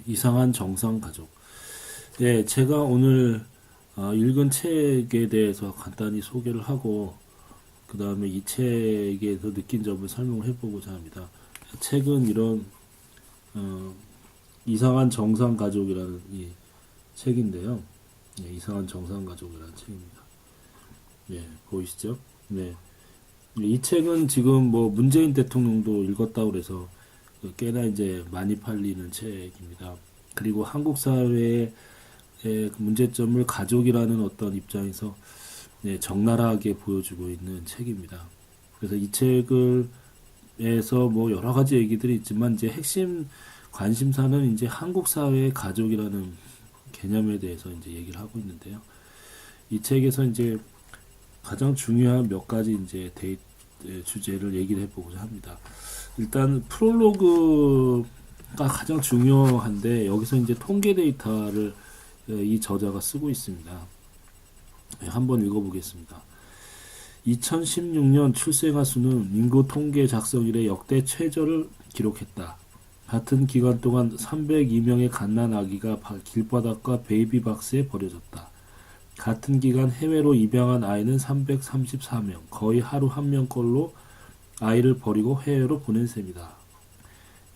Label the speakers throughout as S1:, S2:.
S1: 이상한 정상 가족. 네, 제가 오늘 읽은 책에 대해서 간단히 소개를 하고 그 다음에 이 책에서 느낀 점을 설명을 해보고자 합니다. 책은 이런 어, 이상한 정상 가족이라는 이 책인데요. 네, 이상한 정상 가족이라는 책입니다. 네, 보이시죠? 네, 이 책은 지금 뭐 문재인 대통령도 읽었다고 그래서 꽤나 이제 많이 팔리는 책입니다. 그리고 한국 사회의 그 문제점을 가족이라는 어떤 입장에서 적나라하게 보여주고 있는 책입니다. 그래서 이 책을 에서 뭐 여러 가지 얘기들이 있지만 이제 핵심 관심사는 이제 한국 사회의 가족이라는 개념에 대해서 이제 얘기를 하고 있는데요. 이 책에서 이제 가장 중요한 몇 가지 이제 주제를 얘기를 해보고자 합니다. 일단 프롤로그가 가장 중요한데 여기서 이제 통계 데이터를 이 저자가 쓰고 있습니다. 한번 읽어보겠습니다. 2016년 출생아 수는 인구 통계 작성 이래 역대 최저를 기록했다. 같은 기간 동안 302명의 갓난 아기가 길바닥과 베이비박스에 버려졌다. 같은 기간 해외로 입양한 아이는 334명, 거의 하루 한 명꼴로 아이를 버리고 해외로 보낸 셈이다.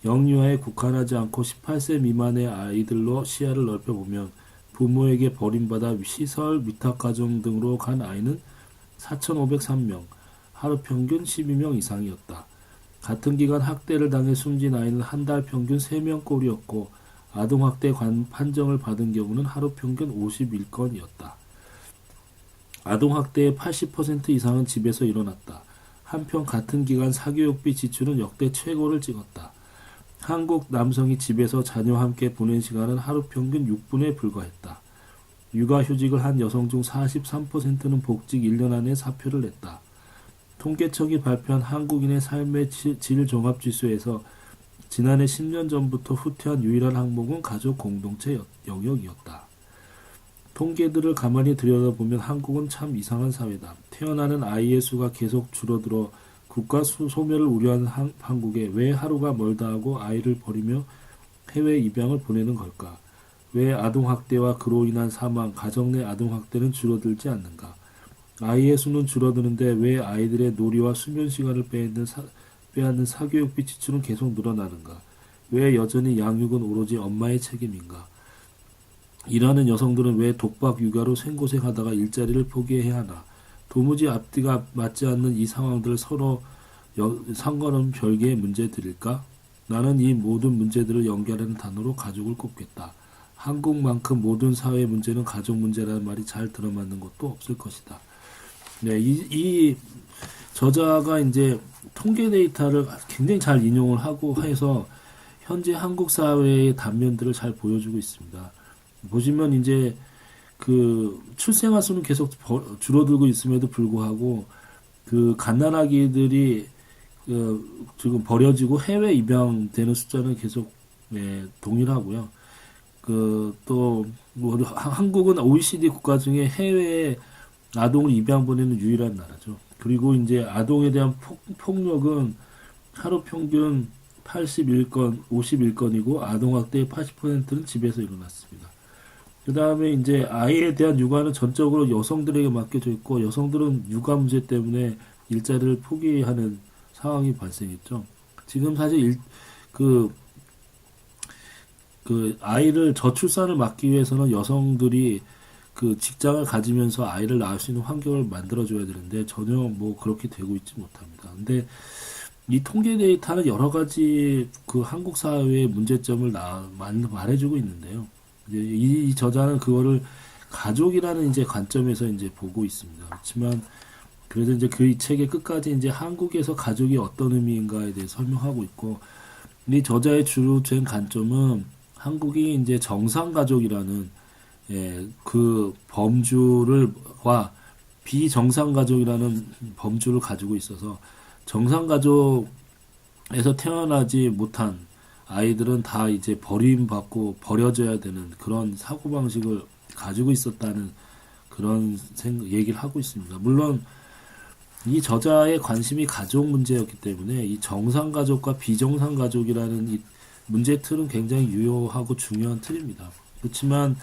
S1: 영유아에 국한하지 않고 18세 미만의 아이들로 시야를 넓혀보면 부모에게 버림받아 시설, 위탁가정 등으로 간 아이는 4,503명, 하루 평균 12명 이상이었다. 같은 기간 학대를 당해 숨진 아이는 한 달 평균 3명꼴이었고 아동학대 판정을 받은 경우는 하루 평균 51건이었다. 아동학대의 80% 이상은 집에서 일어났다. 한편 같은 기간 사교육비 지출은 역대 최고를 찍었다. 한국 남성이 집에서 자녀와 함께 보낸 시간은 하루 평균 6분에 불과했다. 육아휴직을 한 여성 중 43%는 복직 1년 안에 사표를 냈다. 통계청이 발표한 한국인의 삶의 질 종합지수에서 지난해 10년 전부터 후퇴한 유일한 항목은 가족 공동체 영역이었다. 통계들을 가만히 들여다보면 한국은 참 이상한 사회다. 태어나는 아이의 수가 계속 줄어들어 국가 소멸을 우려하는 한국에 왜 하루가 멀다 하고 아이를 버리며 해외 입양을 보내는 걸까? 왜 아동학대와 그로 인한 사망, 가정 내 아동학대는 줄어들지 않는가? 아이의 수는 줄어드는데 왜 아이들의 놀이와 수면 시간을 빼앗는 사교육비 지출은 계속 늘어나는가? 왜 여전히 양육은 오로지 엄마의 책임인가? 일하는 여성들은 왜 독박 육아로 생고생하다가 일자리를 포기해야 하나? 도무지 앞뒤가 맞지 않는 이 상황들을 서로 상관없는 별개의 문제들일까? 나는 이 모든 문제들을 연결하는 단어로 가족을 꼽겠다. 한국만큼 모든 사회 문제는 가족 문제라는 말이 잘 들어맞는 것도 없을 것이다. 네, 이 저자가 이제 통계 데이터를 굉장히 잘 인용을 하고 해서 현재 한국 사회의 단면들을 잘 보여주고 있습니다. 보시면 이제 그 출생아 수는 계속 줄어들고 있음에도 불구하고 그 갓난아기들이 지금 버려지고 해외 입양되는 숫자는 계속 동일하고요. 또 뭐 한국은 OECD 국가 중에 해외에 아동을 입양 보내는 유일한 나라죠. 그리고 이제 아동에 대한 폭력은 하루 평균 81건, 51건이고 아동학대의 80%는 집에서 일어났습니다. 그 다음에 이제 아이에 대한 육아는 전적으로 여성들에게 맡겨져 있고 여성들은 육아 문제 때문에 일자리를 포기하는 상황이 발생했죠. 지금 사실 아이를 저출산을 막기 위해서는 여성들이 그 직장을 가지면서 아이를 낳을 수 있는 환경을 만들어줘야 되는데 전혀 뭐 그렇게 되고 있지 못합니다. 근데 이 통계 데이터는 여러 가지 그 한국 사회의 문제점을 말해주고 있는데요. 이제 이 저자는 그거를 가족이라는 이제 관점에서 이제 보고 있습니다. 그렇지만 그래서 이제 그 이 책의 끝까지 이제 한국에서 가족이 어떤 의미인가에 대해 설명하고 있고 이 저자의 주된 관점은 한국이 이제 정상가족이라는 그 범주와 비정상가족이라는 범주를 가지고 있어서 정상가족에서 태어나지 못한 아이들은 다 이제 버림받고 버려져야 되는 그런 사고방식을 가지고 있었다는 그런 얘기를 하고 있습니다. 물론 이 저자의 관심이 가족 문제였기 때문에 이 정상가족과 비정상가족이라는 이 문제 틀은 굉장히 유효하고 중요한 틀입니다. 그렇지만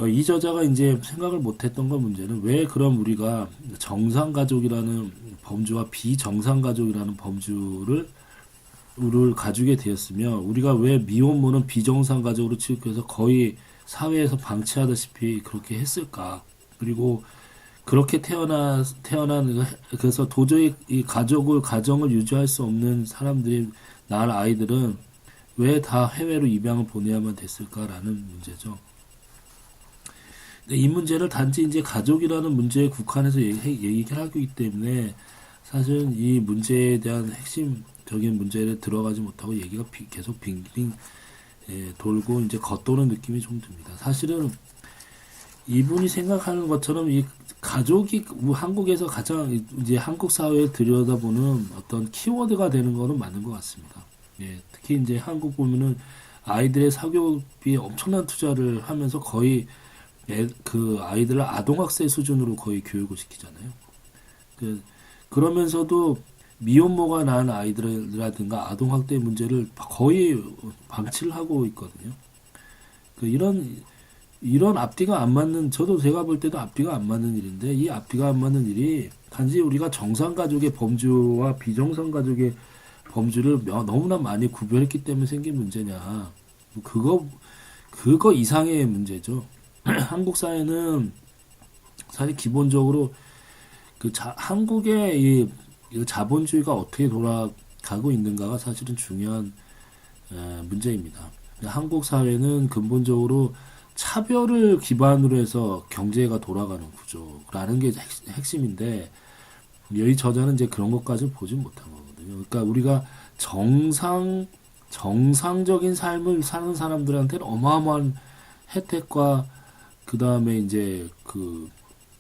S1: 이 저자가 이제 생각을 못했던 건 문제는 왜 그럼 우리가 정상가족이라는 범주와 비정상가족이라는 범주를 가지게 되었으며 우리가 왜 미혼모는 비정상가족으로 취급해서 거의 사회에서 방치하다시피 그렇게 했을까? 그리고 그렇게 태어난 그래서 도저히 이 가정을 유지할 수 없는 사람들이 낳을 아이들은 왜 다 해외로 입양을 보내야만 됐을까라는 문제죠. 이 문제를 단지 이제 가족이라는 문제에 국한해서 얘기를 하기 때문에 사실은 이 문제에 대한 핵심적인 문제를 들어가지 못하고 얘기가 계속 빙빙 돌고 이제 겉도는 느낌이 좀 듭니다. 사실은 이분이 생각하는 것처럼 이 가족이 한국에서 가장 이제 한국 사회에 들여다보는 어떤 키워드가 되는 거는 맞는 것 같습니다. 특히 이제 한국 보면은 아이들의 사교육비 엄청난 투자를 하면서 거의 그 아이들을 아동학세 수준으로 거의 교육을 시키잖아요. 그러면서도 미혼모가 낳은 아이들이라든가 아동학대 문제를 거의 방치를 하고 있거든요. 이런 앞뒤가 안 맞는, 제가 볼 때도 앞뒤가 안 맞는 일인데, 이 앞뒤가 안 맞는 일이 단지 우리가 정상가족의 범주와 비정상가족의 범주를 너무나 많이 구별했기 때문에 생긴 문제냐. 그거 이상의 문제죠. 한국 사회는 사실 기본적으로 한국의 이 자본주의가 어떻게 돌아가고 있는가가 사실은 중요한 문제입니다. 한국 사회는 근본적으로 차별을 기반으로 해서 경제가 돌아가는 구조라는 게 핵심인데 이 저자는 이제 그런 것까지 보지 못한 거거든요. 그러니까 우리가 정상적인 삶을 사는 사람들한테는 어마어마한 혜택과 그 다음에 이제 그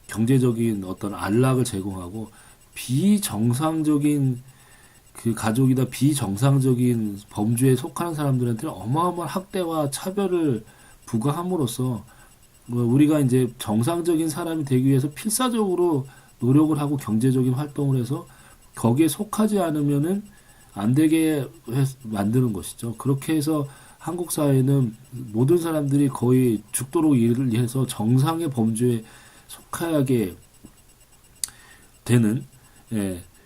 S1: 경제적인 어떤 안락을 제공하고 비정상적인 그 가족이다 비정상적인 범주에 속하는 사람들한테는 어마어마한 학대와 차별을 부과함으로써 우리가 이제 정상적인 사람이 되기 위해서 필사적으로 노력을 하고 경제적인 활동을 해서 거기에 속하지 않으면은 안 되게 만드는 것이죠. 그렇게 해서 한국 사회는 모든 사람들이 거의 죽도록 일을 해서 정상의 범주에 속하게 되는,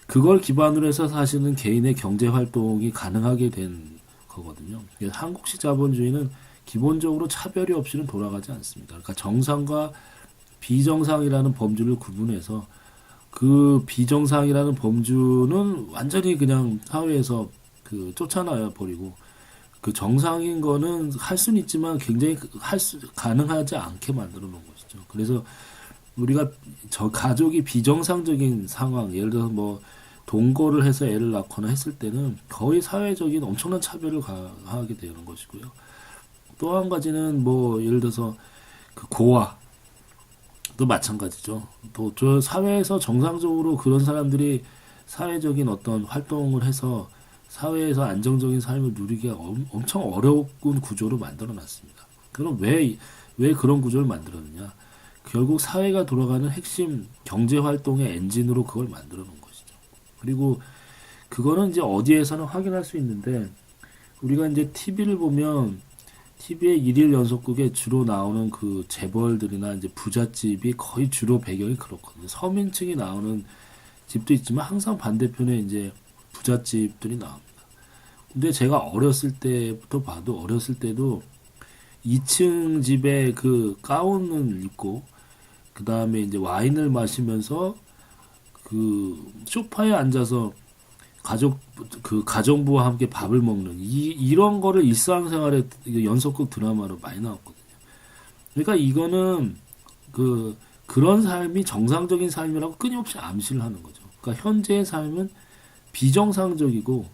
S1: 그걸 기반으로 해서 사실은 개인의 경제 활동이 가능하게 된 거거든요. 한국식 자본주의는 기본적으로 차별이 없이는 돌아가지 않습니다. 그러니까 정상과 비정상이라는 범주를 구분해서 그 비정상이라는 범주는 완전히 그냥 사회에서 쫓아놔 버리고 그 정상인 거는 할 수는 있지만 굉장히 가능하지 않게 만들어 놓은 것이죠. 그래서 우리가 가족이 비정상적인 상황, 예를 들어서 뭐 동거를 해서 애를 낳거나 했을 때는 거의 사회적인 엄청난 차별을 가하게 되는 것이고요. 또 한 가지는 뭐 예를 들어서 그 고아도 마찬가지죠. 또 저 사회에서 정상적으로 그런 사람들이 사회적인 어떤 활동을 해서 사회에서 안정적인 삶을 누리기가 엄청 어려운 구조로 만들어 놨습니다. 그럼 왜 그런 구조를 만들었느냐? 결국 사회가 돌아가는 핵심 경제 활동의 엔진으로 그걸 만들어 놓은 것이죠. 그리고 그거는 이제 어디에서는 확인할 수 있는데 우리가 이제 TV를 보면 TV의 일일 연속극에 주로 나오는 그 재벌들이나 이제 부잣집이 거의 주로 배경이 그렇거든요. 서민층이 나오는 집도 있지만 항상 반대편에 이제 부잣집들이 나옵니다. 근데 제가 어렸을 때부터 봐도 어렸을 때도 2층 집에 그 가운을 입고 그 다음에 이제 와인을 마시면서 그 소파에 앉아서 가정부와 함께 밥을 먹는 이런 거를 일상생활에 연속극 드라마로 많이 나왔거든요. 그러니까 이거는 그런 삶이 정상적인 삶이라고 끊임없이 암시를 하는 거죠. 그러니까 현재의 삶은 비정상적이고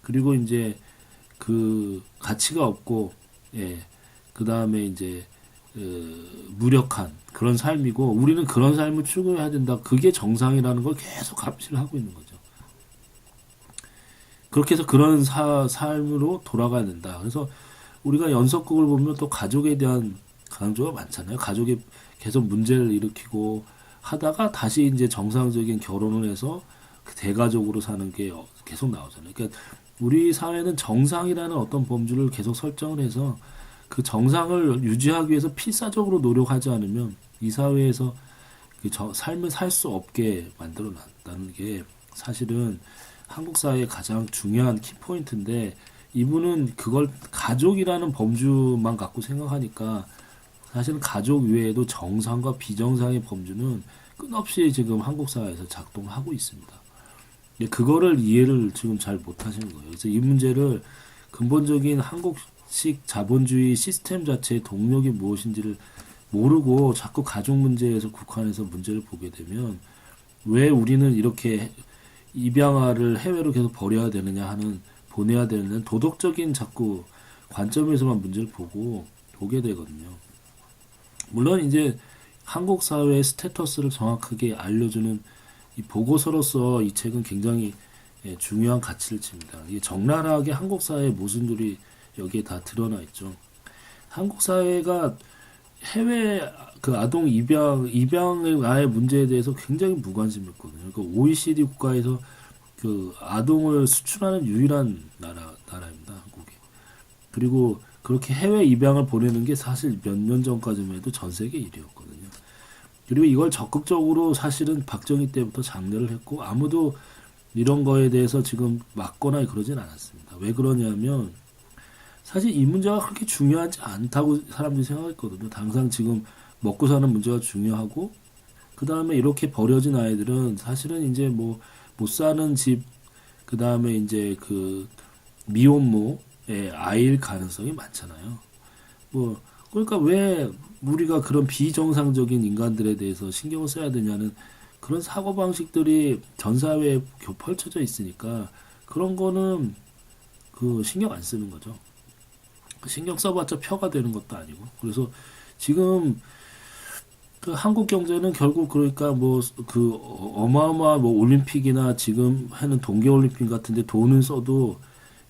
S1: 그리고 이제 그 가치가 없고 그 다음에 이제 무력한 그런 삶이고 우리는 그런 삶을 추구해야 된다. 그게 정상이라는 걸 계속 암시를 하고 있는 거죠. 그렇게 해서 그런 삶으로 돌아가야 된다. 그래서 우리가 연속극을 보면 또 가족에 대한 강조가 많잖아요. 가족이 계속 문제를 일으키고 하다가 다시 이제 정상적인 결혼을 해서 그 대가족으로 사는 게 계속 나오잖아요. 그러니까 우리 사회는 정상이라는 어떤 범주를 계속 설정을 해서 그 정상을 유지하기 위해서 필사적으로 노력하지 않으면 이 사회에서 그 삶을 살 수 없게 만들어 놨다는 게 사실은 한국 사회의 가장 중요한 키포인트인데, 이분은 그걸 가족이라는 범주만 갖고 생각하니까 사실은 가족 외에도 정상과 비정상의 범주는 끝없이 지금 한국 사회에서 작동하고 있습니다. 그거를 이해를 지금 잘 못하시는 거예요. 그래서 이 문제를 근본적인 한국식 자본주의 시스템 자체의 동력이 무엇인지를 모르고 자꾸 가족 문제에서 국한해서 문제를 보게 되면, 왜 우리는 이렇게 입양아를 해외로 계속 버려야 되느냐 하는, 보내야 되는 도덕적인 자꾸 관점에서만 문제를 보게 되거든요. 물론 이제 한국 사회의 스테터스를 정확하게 알려주는 이 보고서로서 이 책은 굉장히 중요한 가치를 칩니다. 이게 적나라하게 한국 사회의 모순들이 여기에 다 드러나 있죠. 한국 사회가 해외 그 아동 입양의 문제에 대해서 굉장히 무관심했거든요. 그 OECD 국가에서 그 아동을 수출하는 유일한 나라입니다, 한국이. 그리고 그렇게 해외 입양을 보내는 게 사실 몇 년 전까지만 해도 전 세계 1위였거든요. 그리고 이걸 적극적으로 사실은 박정희 때부터 장려를 했고, 아무도 이런 거에 대해서 지금 막거나 그러진 않았습니다. 왜 그러냐면 사실 이 문제가 그렇게 중요하지 않다고 사람들이 생각했거든요. 당장 지금 먹고 사는 문제가 중요하고, 그 다음에 이렇게 버려진 아이들은 사실은 이제 뭐 못 사는 집, 그 다음에 이제 그 미혼모의 아이일 가능성이 많잖아요. 뭐 그러니까 왜 우리가 그런 비정상적인 인간들에 대해서 신경을 써야 되냐는 그런 사고방식들이 전 사회에 펼쳐져 있으니까, 그런 거는 그 신경 안 쓰는 거죠. 신경 써봤자 표가 되는 것도 아니고. 그래서 지금 그 한국 경제는 결국 그러니까 뭐 그 어마어마한 뭐 올림픽이나 지금 하는 동계올림픽 같은데 돈을 써도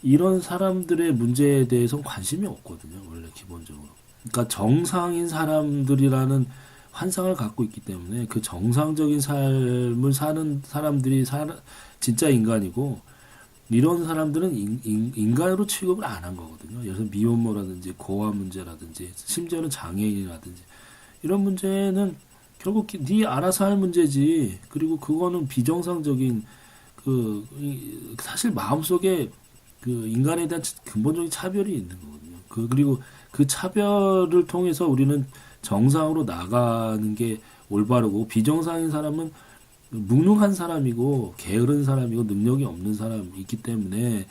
S1: 이런 사람들의 문제에 대해서는 관심이 없거든요, 원래 기본적으로. 그러니까 정상인 사람들이라는 환상을 갖고 있기 때문에 그 정상적인 삶을 사는 사람들이 진짜 인간이고, 이런 사람들은 인간으로 취급을 안 한 거거든요. 예를 들어 미혼모라든지 고아 문제라든지 심지어는 장애인이라든지 이런 문제는 결국 네 알아서 할 문제지. 그리고 그거는 비정상적인 사실 마음속에 그 인간에 대한 근본적인 차별이 있는 거거든요. 그리고 그 차별을 통해서 우리는 정상으로 나가는 게 올바르고, 비정상인 사람은 무능한 사람이고 게으른 사람이고 능력이 없는 사람이기 때문에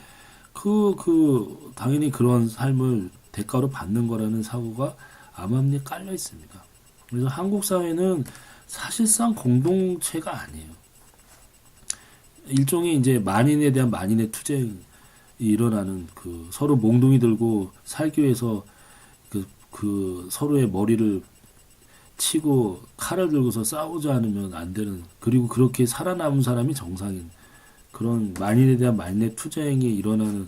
S1: 당연히 그런 삶을 대가로 받는 거라는 사고가 암암리에 깔려 있습니다. 그래서 한국 사회는 사실상 공동체가 아니에요. 일종의 이제 만인에 대한 만인의 투쟁이 일어나는, 그 서로 몽둥이 들고 살기 위해서 그 서로의 머리를 치고 칼을 들고서 싸우지 않으면 안 되는, 그리고 그렇게 살아남은 사람이 정상인, 그런 만인에 대한 만인의 투쟁이 일어나는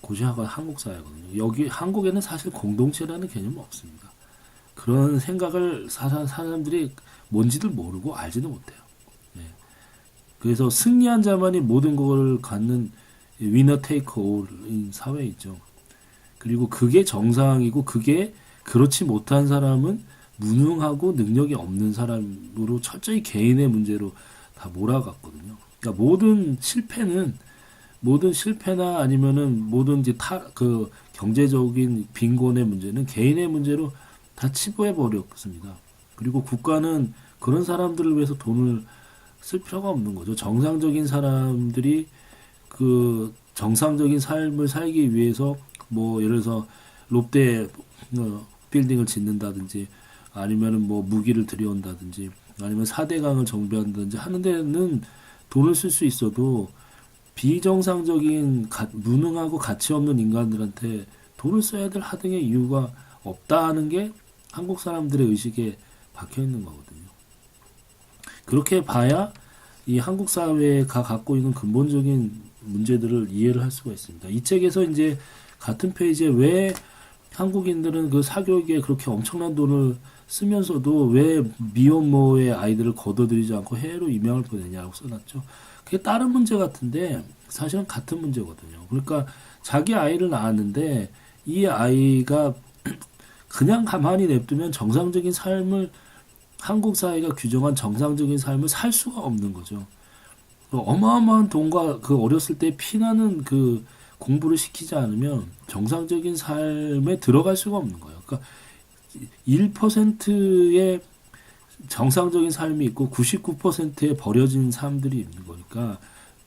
S1: 곳이 한국 사회거든요. 여기 한국에는 사실 공동체라는 개념은 없습니다. 그런 생각을 사람들이 뭔지를 모르고 알지도 못해요. 네. 그래서 승리한 자만이 모든 걸 갖는 위너 테이크 올인 사회이죠. 그리고 그게 정상이고, 그게 그렇지 못한 사람은 무능하고 능력이 없는 사람으로 철저히 개인의 문제로 다 몰아갔거든요. 그러니까 모든 실패나 아니면은 모든 이제 그 경제적인 빈곤의 문제는 개인의 문제로 다 치부해 버렸습니다. 그리고 국가는 그런 사람들을 위해서 돈을 쓸 필요가 없는 거죠. 정상적인 사람들이 그 정상적인 삶을 살기 위해서 뭐 예를 들어서 롯데 빌딩을 짓는다든지, 아니면은 뭐 무기를 들여온다든지, 아니면 4대강을 정비한다든지 하는 데는 돈을 쓸 수 있어도, 비정상적인 무능하고 가치 없는 인간들한테 돈을 써야 될 하등의 이유가 없다는 게 한국 사람들의 의식에 박혀 있는 거거든요. 그렇게 봐야 이 한국 사회가 갖고 있는 근본적인 문제들을 이해를 할 수가 있습니다. 이 책에서 이제 같은 페이지에 왜 한국인들은 그 사교육에 그렇게 엄청난 돈을 쓰면서도 왜 미혼모의 아이들을 거둬들이지 않고 해외로 입양을 보내냐고 써놨죠. 그게 다른 문제 같은데 사실은 같은 문제거든요. 그러니까 자기 아이를 낳았는데 이 아이가 그냥 가만히 냅두면 정상적인 삶을 한국 사회가 규정한 정상적인 삶을 살 수가 없는 거죠. 어마어마한 돈과 그 어렸을 때 피나는 그 공부를 시키지 않으면 정상적인 삶에 들어갈 수가 없는 거예요. 그러니까 1%의 정상적인 삶이 있고 99%의 버려진 삶들이 있는 거니까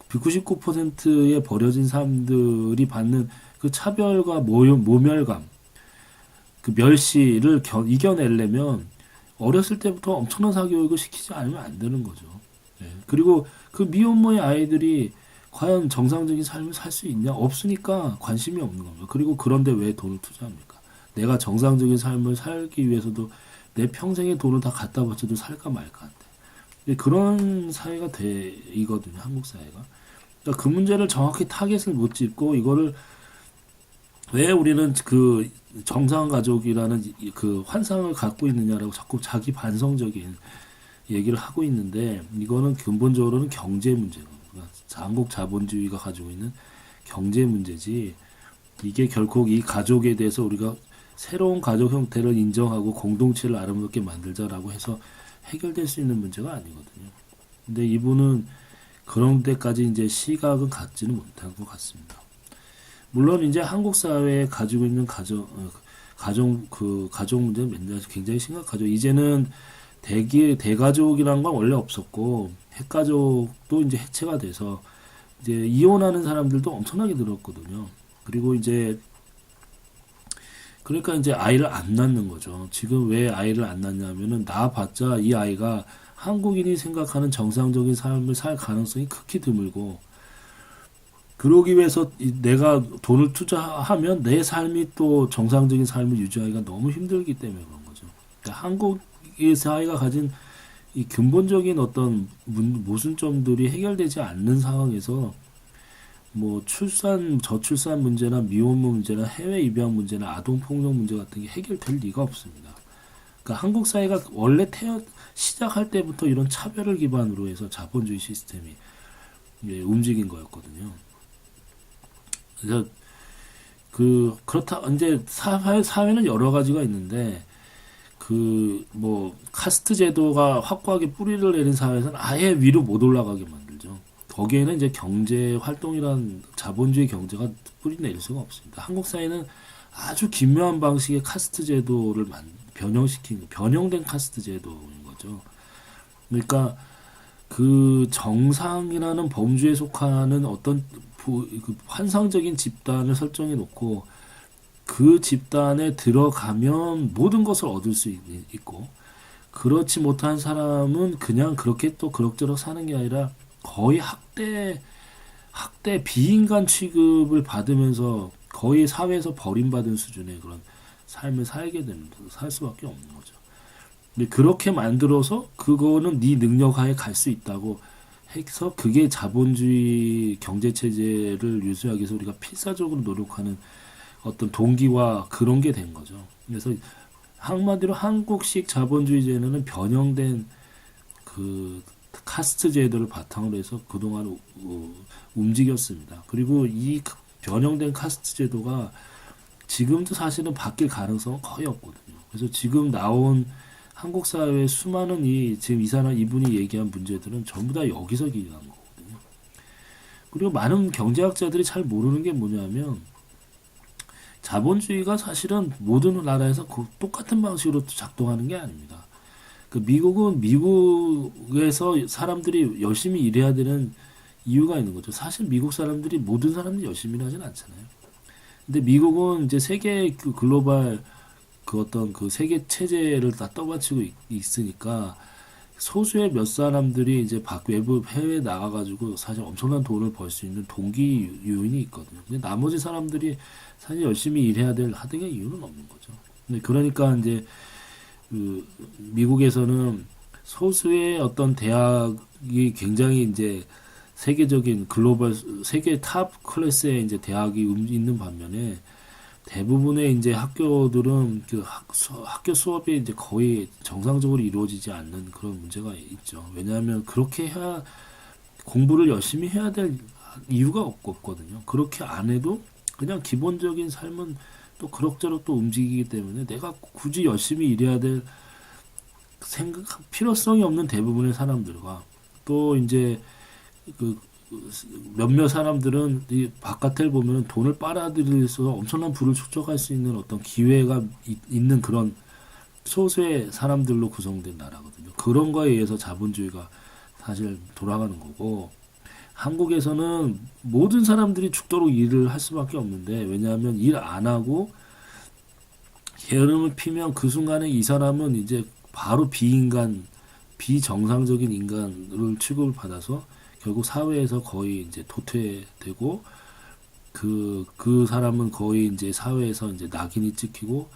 S1: 그 99%의 버려진 사람들이 받는 그 차별과 모멸감, 그 멸시를 이겨내려면 어렸을 때부터 엄청난 사교육을 시키지 않으면 안 되는 거죠. 예. 그리고 그 미혼모의 아이들이 과연 정상적인 삶을 살 수 있냐? 없으니까 관심이 없는 겁니다. 그리고 그런데 왜 돈을 투자합니까? 내가 정상적인 삶을 살기 위해서도 내 평생의 돈을 다 갖다 바쳐도 살까 말까 한데. 그런 사회가 이거든요, 한국 사회가. 그러니까 그 문제를 정확히 타겟을 못 짚고 이거를 왜 우리는 그 정상 가족이라는 그 환상을 갖고 있느냐라고 자꾸 자기 반성적인 얘기를 하고 있는데 이거는 근본적으로는 경제 문제고 한국 자본주의가 가지고 있는 경제 문제지 이게 결코 이 가족에 대해서 우리가 새로운 가족 형태를 인정하고 공동체를 아름답게 만들자라고 해서 해결될 수 있는 문제가 아니거든요. 근데 이분은 그런 데까지 이제 시각은 갖지는 못한 것 같습니다. 물론 이제 한국 사회에 가지고 있는 가족 문제는 굉장히 심각하죠. 이제는 대가족이란 건 원래 없었고 핵가족도 이제 해체가 돼서 이제 이혼하는 사람들도 엄청나게 늘었거든요. 그리고 이제 그러니까 이제 아이를 안 낳는 거죠. 지금 왜 아이를 안 낳냐면은 낳아봤자 이 아이가 한국인이 생각하는 정상적인 삶을 살 가능성이 극히 드물고 그러기 위해서 내가 돈을 투자하면 내 삶이 또 정상적인 삶을 유지하기가 너무 힘들기 때문에 그런 거죠. 그러니까 한국의 사회가 가진 이 근본적인 어떤 모순점들이 해결되지 않는 상황에서 뭐 저출산 문제나 미혼모 문제나 해외 입양 문제나 아동 폭력 문제 같은 게 해결될 리가 없습니다. 그러니까 한국 사회가 원래 시작할 때부터 이런 차별을 기반으로 해서 자본주의 시스템이 움직인 거였거든요. 그래서 그렇다 이제 사회는 여러 가지가 있는데 카스트 제도가 확고하게 뿌리를 내린 사회에서는 아예 위로 못 올라가게 만들죠. 거기에는 이제 경제 활동이란 자본주의 경제가 뿌리 내릴 수가 없습니다. 한국 사회는 아주 기묘한 방식의 카스트 제도를 변형된 카스트 제도인 거죠. 그러니까 그 정상이라는 범주에 속하는 어떤 환상적인 집단을 설정해 놓고 그 집단에 들어가면 모든 것을 얻을 수 있고 그렇지 못한 사람은 그냥 그렇게 또 그럭저럭 사는 게 아니라 거의 학대 비인간 취급을 받으면서 거의 사회에서 버림받은 수준의 그런 삶을 살 수밖에 없는 거죠. 근데 그렇게 만들어서 그거는 네 능력 하에 갈 수 있다고 해서 그게 자본주의 경제 체제를 유지하기 위해서 우리가 필사적으로 노력하는 어떤 동기와 그런 게 된 거죠. 그래서 한마디로 한국식 자본주의제는 변형된 그 카스트 제도를 바탕으로 해서 그동안 움직였습니다. 그리고 이 변형된 카스트 제도가 지금도 사실은 바뀔 가능성은 거의 없거든요. 그래서 지금 나온 한국 사회의 수많은 지금 이분이 얘기한 문제들은 전부 다 여기서 기인한 거거든요. 그리고 많은 경제학자들이 잘 모르는 게 뭐냐면 자본주의가 사실은 모든 나라에서 똑같은 방식으로 작동하는 게 아닙니다. 미국은 미국에서 사람들이 열심히 일해야 되는 이유가 있는 거죠. 사실 미국 사람들이 모든 사람들이 열심히 하진 않잖아요. 근데 미국은 이제 세계 글로벌 어떤 세계 체제를 다 떠받치고 있으니까 소수의 몇 사람들이 이제 외부 해외에 나가가지고 사실 엄청난 돈을 벌 수 있는 동기 요인이 있거든요. 근데 나머지 사람들이 사실 열심히 일해야 될 하등의 이유는 없는 거죠. 그러니까 이제 미국에서는 소수의 어떤 대학이 굉장히 이제 세계적인 글로벌 세계 탑 클래스의 이제 대학이 있는 반면에 대부분의 이제 학교들은 학교 수업이 이제 거의 정상적으로 이루어지지 않는 그런 문제가 있죠. 왜냐하면 그렇게 해야 공부를 열심히 해야 될 이유가 없거든요. 그렇게 안 해도 그냥 기본적인 삶은 또 그럭저럭 또 움직이기 때문에 내가 굳이 열심히 일해야 될 필요성이 없는 대부분의 사람들과 또 이제 그 몇몇 사람들은 이 바깥을 보면 돈을 빨아들여서 엄청난 부를 축적할 수 있는 어떤 기회가 있는 그런 소수의 사람들로 구성된 나라거든요. 그런 거에 의해서 자본주의가 사실 돌아가는 거고, 한국에서는 모든 사람들이 죽도록 일을 할 수밖에 없는데, 왜냐하면 일 안 하고 게으름을 피면 그 순간에 이 사람은 이제 바로 비인간, 비정상적인 인간을 취급을 받아서 결국 사회에서 거의 이제 도태되고, 그 사람은 거의 이제 사회에서 이제 낙인이 찍히고,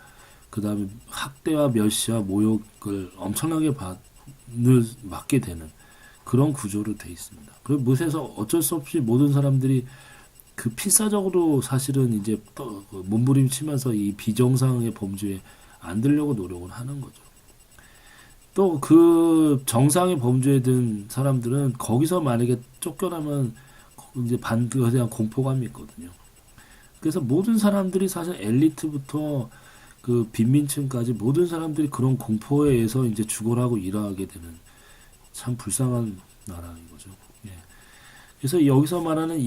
S1: 그 다음에 학대와 멸시와 모욕을 엄청나게 맞게 되는 그런 구조로 돼 있습니다. 그래서 어쩔 수 없이 모든 사람들이 그 필사적으로 사실은 이제 또 몸부림치면서 이 비정상의 범죄에 안 들려고 노력을 하는 거죠. 또 그 정상의 범죄에 든 사람들은 거기서 만약에 쫓겨나면 이제 그에 대한 공포감이 있거든요. 그래서 모든 사람들이 사실 엘리트부터 그 빈민층까지 모든 사람들이 그런 공포에 의해서 이제 죽어라고 일하게 되는 참 불쌍한 나라인 거죠. 예. 그래서 여기서 말하는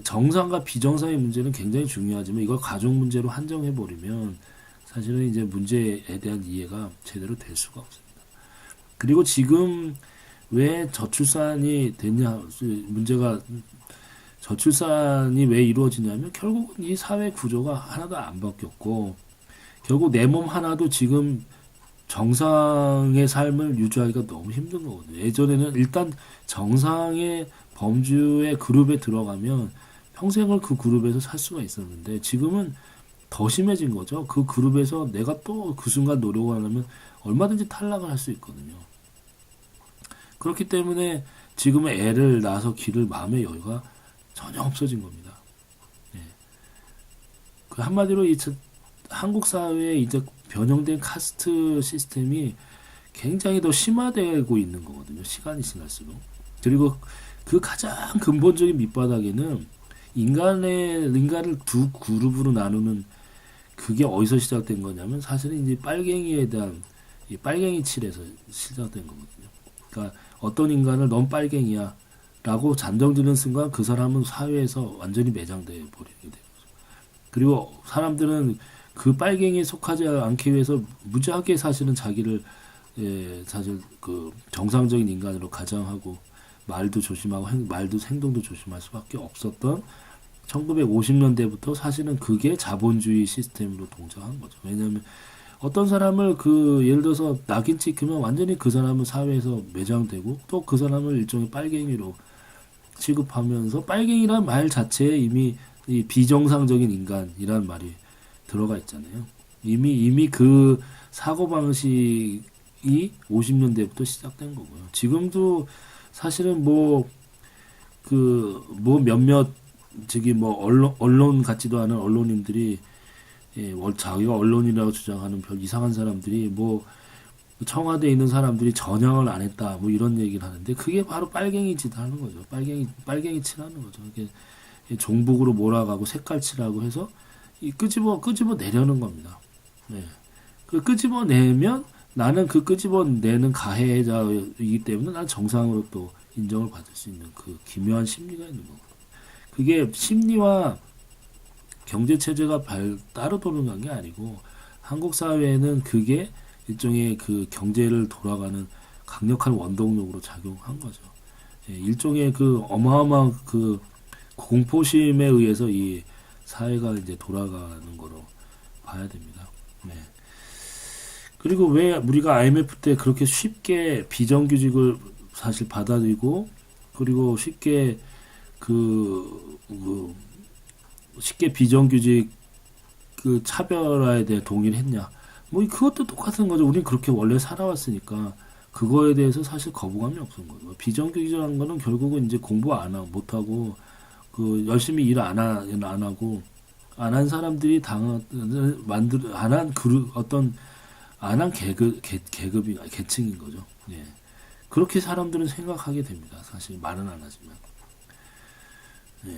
S1: 정상과 비정상의 문제는 굉장히 중요하지만 이걸 가족 문제로 한정해버리면 사실은 이제 문제에 대한 이해가 제대로 될 수가 없습니다. 그리고 지금 왜 저출산이 됐냐, 문제가 저출산이 왜 이루어지냐면 결국은 이 사회 구조가 하나도 안 바뀌었고 결국 내 몸 하나도 지금 정상의 삶을 유지하기가 너무 힘든 거거든요. 예전에는 일단 정상의 범주의 그룹에 들어가면 평생을 그 그룹에서 살 수가 있었는데 지금은 더 심해진 거죠. 그 그룹에서 내가 또 그 순간 노력을 하려면 얼마든지 탈락을 할 수 있거든요. 그렇기 때문에 지금은 애를 낳아서 기를 마음의 여유가 전혀 없어진 겁니다. 예. 그 한마디로 한국 사회에 이제 변형된 카스트 시스템이 굉장히 더 심화되고 있는 거거든요. 시간이 지날수록. 그리고 그 가장 근본적인 밑바닥에는 인간을 두 그룹으로 나누는 그게 어디서 시작된 거냐면 사실은 이제 빨갱이에 대한 이 빨갱이 칠에서 시작된 거거든요. 그러니까 어떤 인간을 넌 빨갱이야 라고 잔정지는 순간 그 사람은 사회에서 완전히 매장돼 버리게 돼요. 그리고 사람들은 그 빨갱이에 속하지 않기 위해서 무지하게 사실은 자기를 사실 그 정상적인 인간으로 가장하고 말도 조심하고 행동도 조심할 수밖에 없었던 1950년대부터 사실은 그게 자본주의 시스템으로 동작한 거죠. 왜냐하면 어떤 사람을 예를 들어서 낙인 찍히면 완전히 그 사람은 사회에서 매장되고 또 그 사람을 일종의 빨갱이로 취급하면서 빨갱이란 말 자체에 이미 이 비정상적인 인간이란 말이 들어가 있잖아요. 이미 그 사고방식이 50년대부터 시작된 거고요. 지금도 사실은 몇몇, 언론 같지도 않은 언론인들이, 자기가 언론이라고 주장하는 별 이상한 사람들이, 청와대에 있는 사람들이 전향을 안 했다, 이런 얘기를 하는데, 그게 바로 빨갱이 짓 하는 거죠. 빨갱이 칠하는 거죠. 이게 종북으로 몰아가고 색깔 칠하고 해서, 끄집어 내려는 겁니다. 네. 그 끄집어내면 나는 그 끄집어내는 가해자이기 때문에 난 정상으로 또 인정을 받을 수 있는 그 기묘한 심리가 있는 거고. 그게 심리와 경제체제가 따로 돌아간 게 아니고 한국 사회에는 그게 일종의 그 경제를 돌아가는 강력한 원동력으로 작용한 거죠. 일종의 그 어마어마한 그 공포심에 의해서 이 사회가 이제 돌아가는 거로 봐야 됩니다. 네. 그리고 왜 우리가 IMF 때 그렇게 쉽게 비정규직을 사실 받아들이고 그리고 쉽게 쉽게 비정규직 그 차별화에 대해 동의를 했냐? 그것도 똑같은 거죠. 우리는 그렇게 원래 살아왔으니까 그거에 대해서 사실 거부감이 없는 거죠. 비정규직이라는 거는 결국은 이제 공부 못하고 열심히 일 안 하고 안 한 사람들이 안 한 계급이 계층인 거죠. 예. 그렇게 사람들은 생각하게 됩니다. 사실 말은 안 하지만. 네.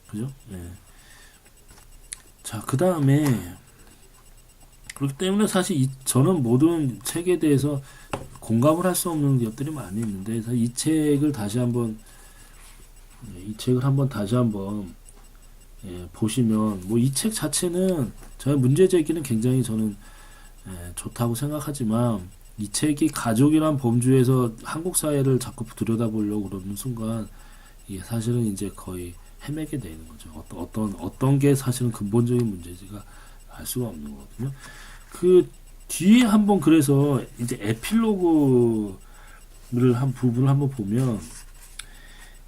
S1: 그죠? 네. 자, 그 다음에, 그렇기 때문에 사실 저는 모든 책에 대해서 공감을 할 수 없는 것들이 많이 있는데, 이 책을 다시 한번, 이 책을 다시 한번, 예, 보시면, 뭐 이 책 자체는, 저의 문제 제기는 굉장히 저는, 예, 좋다고 생각하지만, 이 책이 가족이란 범주에서 한국 사회를 자꾸 들여다보려고 그러는 순간, 이게 사실은 이제 거의 헤매게 되는 거죠. 어떤 게 사실은 근본적인 문제지가 알 수가 없는 거거든요. 그 뒤에 한번 그래서 이제 에필로그를 한 부분을 한번 보면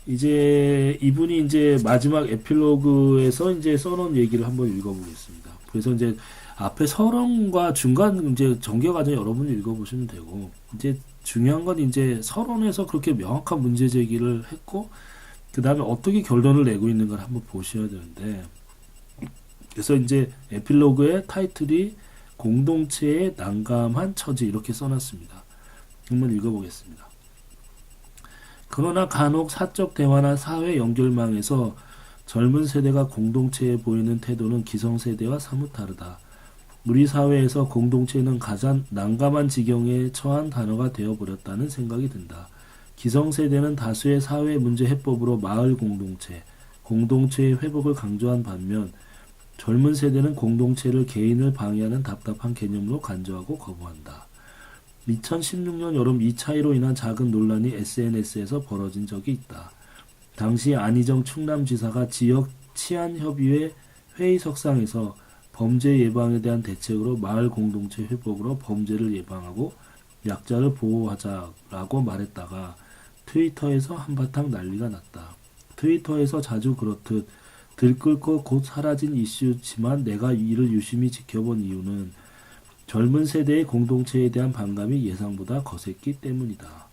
S1: 이제 이분이 이제 마지막 에필로그에서 이제 써놓은 얘기를 한번 읽어보겠습니다. 그래서 이제 앞에 서론과 중간 이제 전개 과정 여러분이 읽어보시면 되고 이제 중요한 건 이제 서론에서 그렇게 명확한 문제 제기를 했고 그 다음에 어떻게 결론을 내고 있는 걸 한번 보셔야 되는데 그래서 이제 에필로그의 타이틀이 공동체의 난감한 처지 이렇게 써놨습니다. 한번 읽어보겠습니다. 그러나 간혹 사적 대화나 사회 연결망에서 젊은 세대가 공동체에 보이는 태도는 기성세대와 사뭇 다르다. 우리 사회에서 공동체는 가장 난감한 지경에 처한 단어가 되어버렸다는 생각이 든다. 기성세대는 다수의 사회 문제 해법으로 마을 공동체, 공동체의 회복을 강조한 반면 젊은 세대는 공동체를 개인을 방해하는 답답한 개념으로 간주하고 거부한다. 2016년 여름 이 차이로 인한 작은 논란이 SNS에서 벌어진 적이 있다. 당시 안희정 충남지사가 지역 치안협의회 회의석상에서 범죄 예방에 대한 대책으로 마을 공동체 회복으로 범죄를 예방하고 약자를 보호하자라고 말했다가 트위터에서 한바탕 난리가 났다. 트위터에서 자주 그렇듯 들끓고 곧 사라진 이슈지만 내가 이를 유심히 지켜본 이유는 젊은 세대의 공동체에 대한 반감이 예상보다 거셌기 때문이다.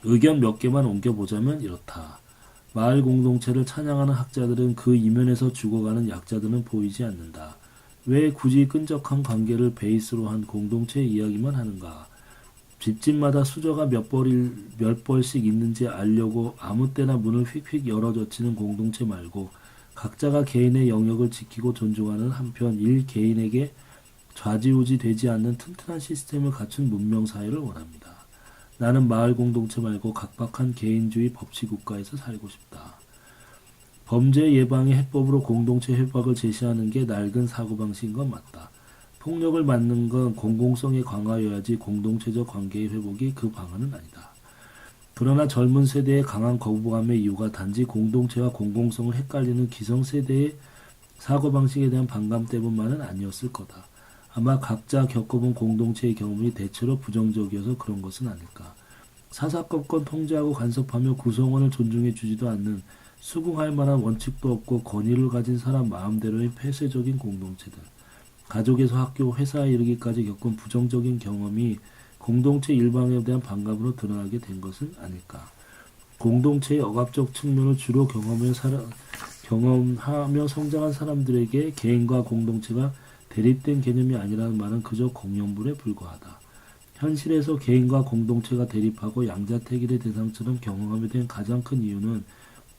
S1: 의견 몇 개만 옮겨보자면 이렇다. 마을 공동체를 찬양하는 학자들은 그 이면에서 죽어가는 약자들은 보이지 않는다. 왜 굳이 끈적한 관계를 베이스로 한 공동체 이야기만 하는가? 집집마다 수저가 몇 벌씩 있는지 알려고 아무 때나 문을 휙휙 열어젖히는 공동체 말고 각자가 개인의 영역을 지키고 존중하는 한편 개인에게 좌지우지 되지 않는 튼튼한 시스템을 갖춘 문명사회를 원합니다. 나는 마을 공동체 말고 각박한 개인주의 법치국가에서 살고 싶다. 범죄 예방의 해법으로 공동체 회복을 제시하는 게 낡은 사고방식인 건 맞다. 폭력을 막는 건 공공성의 강화여야지 공동체적 관계의 회복이 그 방안은 아니다. 그러나 젊은 세대의 강한 거부감의 이유가 단지 공동체와 공공성을 헷갈리는 기성세대의 사고방식에 대한 반감 때문만은 아니었을 거다. 아마 각자 겪어본 공동체의 경험이 대체로 부정적이어서 그런 것은 아닐까. 사사건건 통제하고 간섭하며 구성원을 존중해 주지도 않는 수긍할 만한 원칙도 없고 권위를 가진 사람 마음대로의 폐쇄적인 공동체들. 가족에서 학교, 회사에 이르기까지 겪은 부정적인 경험이 공동체 일방에 대한 반감으로 드러나게 된 것은 아닐까. 공동체의 억압적 측면을 주로 경험하며 성장한 사람들에게 개인과 공동체가 대립된 개념이 아니라는 말은 그저 공연불에 불과하다. 현실에서 개인과 공동체가 대립하고 양자택일의 대상처럼 경험하게 된 가장 큰 이유는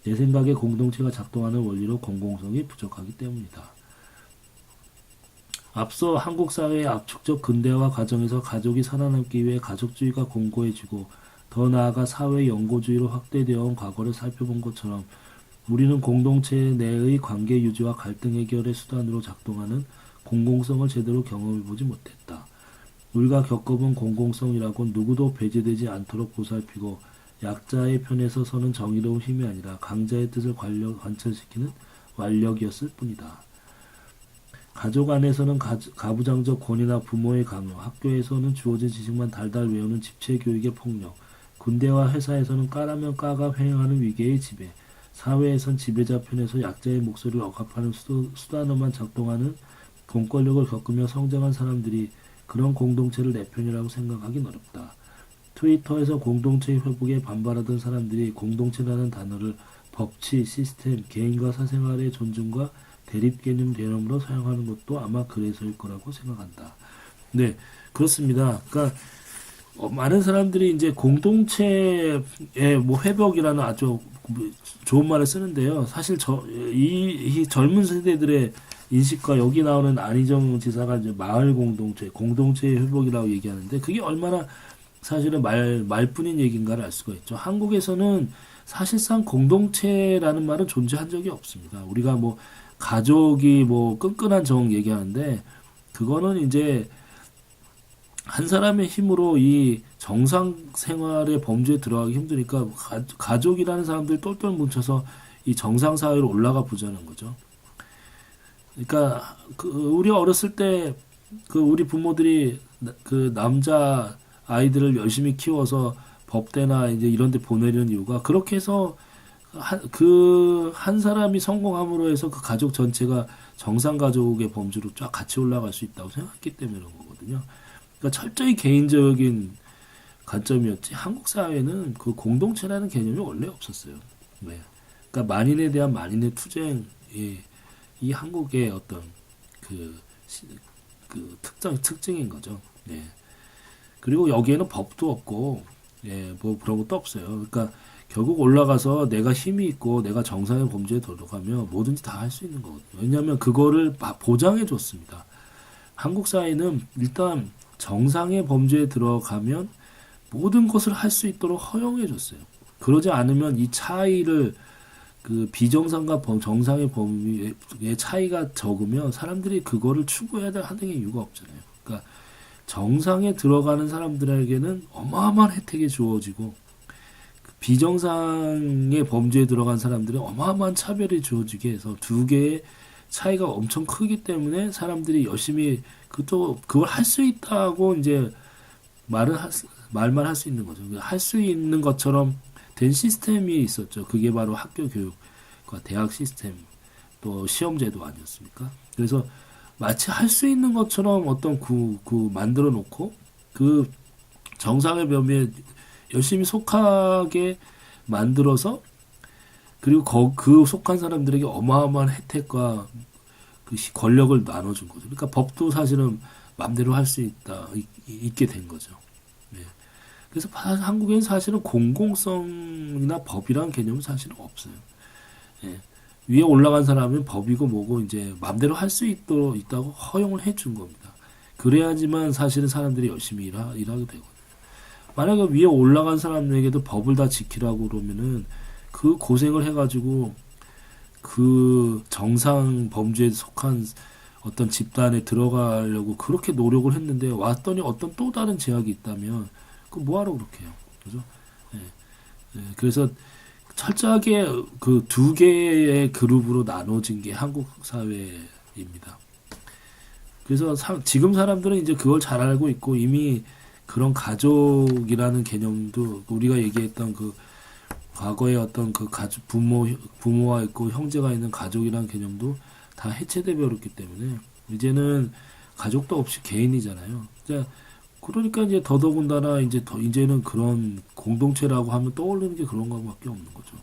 S1: 내 생각에 공동체가 작동하는 원리로 공공성이 부족하기 때문이다. 앞서 한국 사회의 압축적 근대화 과정에서 가족이 살아남기 위해 가족주의가 공고해지고 더 나아가 사회 연고주의로 확대되어 온 과거를 살펴본 것처럼 우리는 공동체 내의 관계 유지와 갈등 해결의 수단으로 작동하는 공공성을 제대로 경험해보지 못했다. 우리가 겪어본 공공성이라곤 누구도 배제되지 않도록 보살피고 약자의 편에서 서는 정의로운 힘이 아니라 강자의 뜻을 관철시키는 완력이었을 뿐이다. 가족 안에서는 가부장적 권위나 부모의 강요, 학교에서는 주어진 지식만 달달 외우는 집체교육의 폭력, 군대와 회사에서는 까라면 까가 횡행하는 위계의 지배, 사회에선 지배자 편에서 약자의 목소리를 억압하는 수단으로만 작동하는 공권력을 겪으며 성장한 사람들이 그런 공동체를 내 편이라고 생각하긴 어렵다. 트위터에서 공동체의 회복에 반발하던 사람들이 공동체라는 단어를 법치, 시스템, 개인과 사생활의 존중과 대립 개념으로 사용하는 것도 아마 그래서일 거라고 생각한다. 네, 그렇습니다. 그러니까 많은 사람들이 이제 공동체의 뭐 회복이라는 아주 좋은 말을 쓰는데요. 사실 이 젊은 세대들의 인식과 여기 나오는 안희정 지사가 이제 마을 공동체의 회복이라고 얘기하는데 그게 얼마나 사실은 말뿐인 얘기인가를 알 수가 있죠. 한국에서는 사실상 공동체라는 말은 존재한 적이 없습니다. 우리가 뭐 가족이 뭐 끈끈한 정 얘기하는데 그거는 이제 한 사람의 힘으로 이 정상 생활의 범주에 들어가기 힘드니까 가족이라는 사람들이 똘똘 뭉쳐서 이 정상 사회로 올라가 보자는 거죠. 그러니까 우리 어렸을 때 우리 부모들이 그 남자 아이들을 열심히 키워서 법대나 이제 이런 데 보내려는 이유가 그렇게 해서 한 사람이 성공함으로 해서 그 가족 전체가 정상 가족의 범주로 쫙 같이 올라갈 수 있다고 생각했기 때문에 그런 거거든요. 그러니까 철저히 개인적인 관점이었지 한국 사회는 그 공동체라는 개념이 원래 없었어요. 네. 그러니까 만인에 대한 만인의 투쟁이 이 한국의 어떤 특징인 거죠. 네. 그리고 여기에는 법도 없고 뭐 그런 것도 없어요. 그러니까 결국 올라가서 내가 힘이 있고 내가 정상의 범주에 들어가면 뭐든지 다 할 수 있는 거거든요. 왜냐하면 그거를 보장해 줬습니다. 한국 사회는 일단 정상의 범주에 들어가면 모든 것을 할 수 있도록 허용해 줬어요. 그러지 않으면 이 차이를 비정상과 정상의 범위의 차이가 적으면 사람들이 그거를 추구해야 하는 게 이유가 없잖아요. 그러니까 정상에 들어가는 사람들에게는 어마어마한 혜택이 주어지고 비정상의 범죄에 들어간 사람들은 어마어마한 차별이 주어지게 해서 두 개의 차이가 엄청 크기 때문에 사람들이 열심히 그걸 할 수 있다고 이제 말만 할 수 있는 거죠. 할 수 있는 것처럼 된 시스템이 있었죠. 그게 바로 학교 교육과 대학 시스템 또 시험제도 아니었습니까? 그래서 마치 할 수 있는 것처럼 어떤 만들어 놓고 그 정상의 범위에 열심히 속하게 만들어서 그리고 그 속한 사람들에게 어마어마한 혜택과 권력을 나눠준 거죠. 그러니까 법도 사실은 마음대로 할 수 있게 된 거죠. 네. 그래서 한국에는 사실은 공공성이나 법이라는 개념은 사실은 없어요. 네. 위에 올라간 사람은 법이고 뭐고 이제 마음대로 할 수 있다고 허용을 해준 겁니다. 그래야지만 사실은 사람들이 열심히 일하게 되거든요. 만약에 위에 올라간 사람에게도 법을 다 지키라고 그러면은 그 고생을 해가지고 그 정상 범죄에 속한 어떤 집단에 들어가려고 그렇게 노력을 했는데 왔더니 어떤 또 다른 제약이 있다면 그 뭐하러 그렇게 해요. 그죠? 네. 네. 그래서 철저하게 그 두 개의 그룹으로 나눠진 게 한국 사회입니다. 그래서 지금 사람들은 이제 그걸 잘 알고 있고 이미 그런 가족이라는 개념도 우리가 얘기했던 과거의 어떤 가족 부모와 있고 형제가 있는 가족이라는 개념도 다 해체돼 버렸기 때문에 이제는 가족도 없이 개인이잖아요. 그러니까 이제 더더군다나 이제는 그런 공동체라고 하면 떠오르는 게 그런 것밖에 없는 거죠.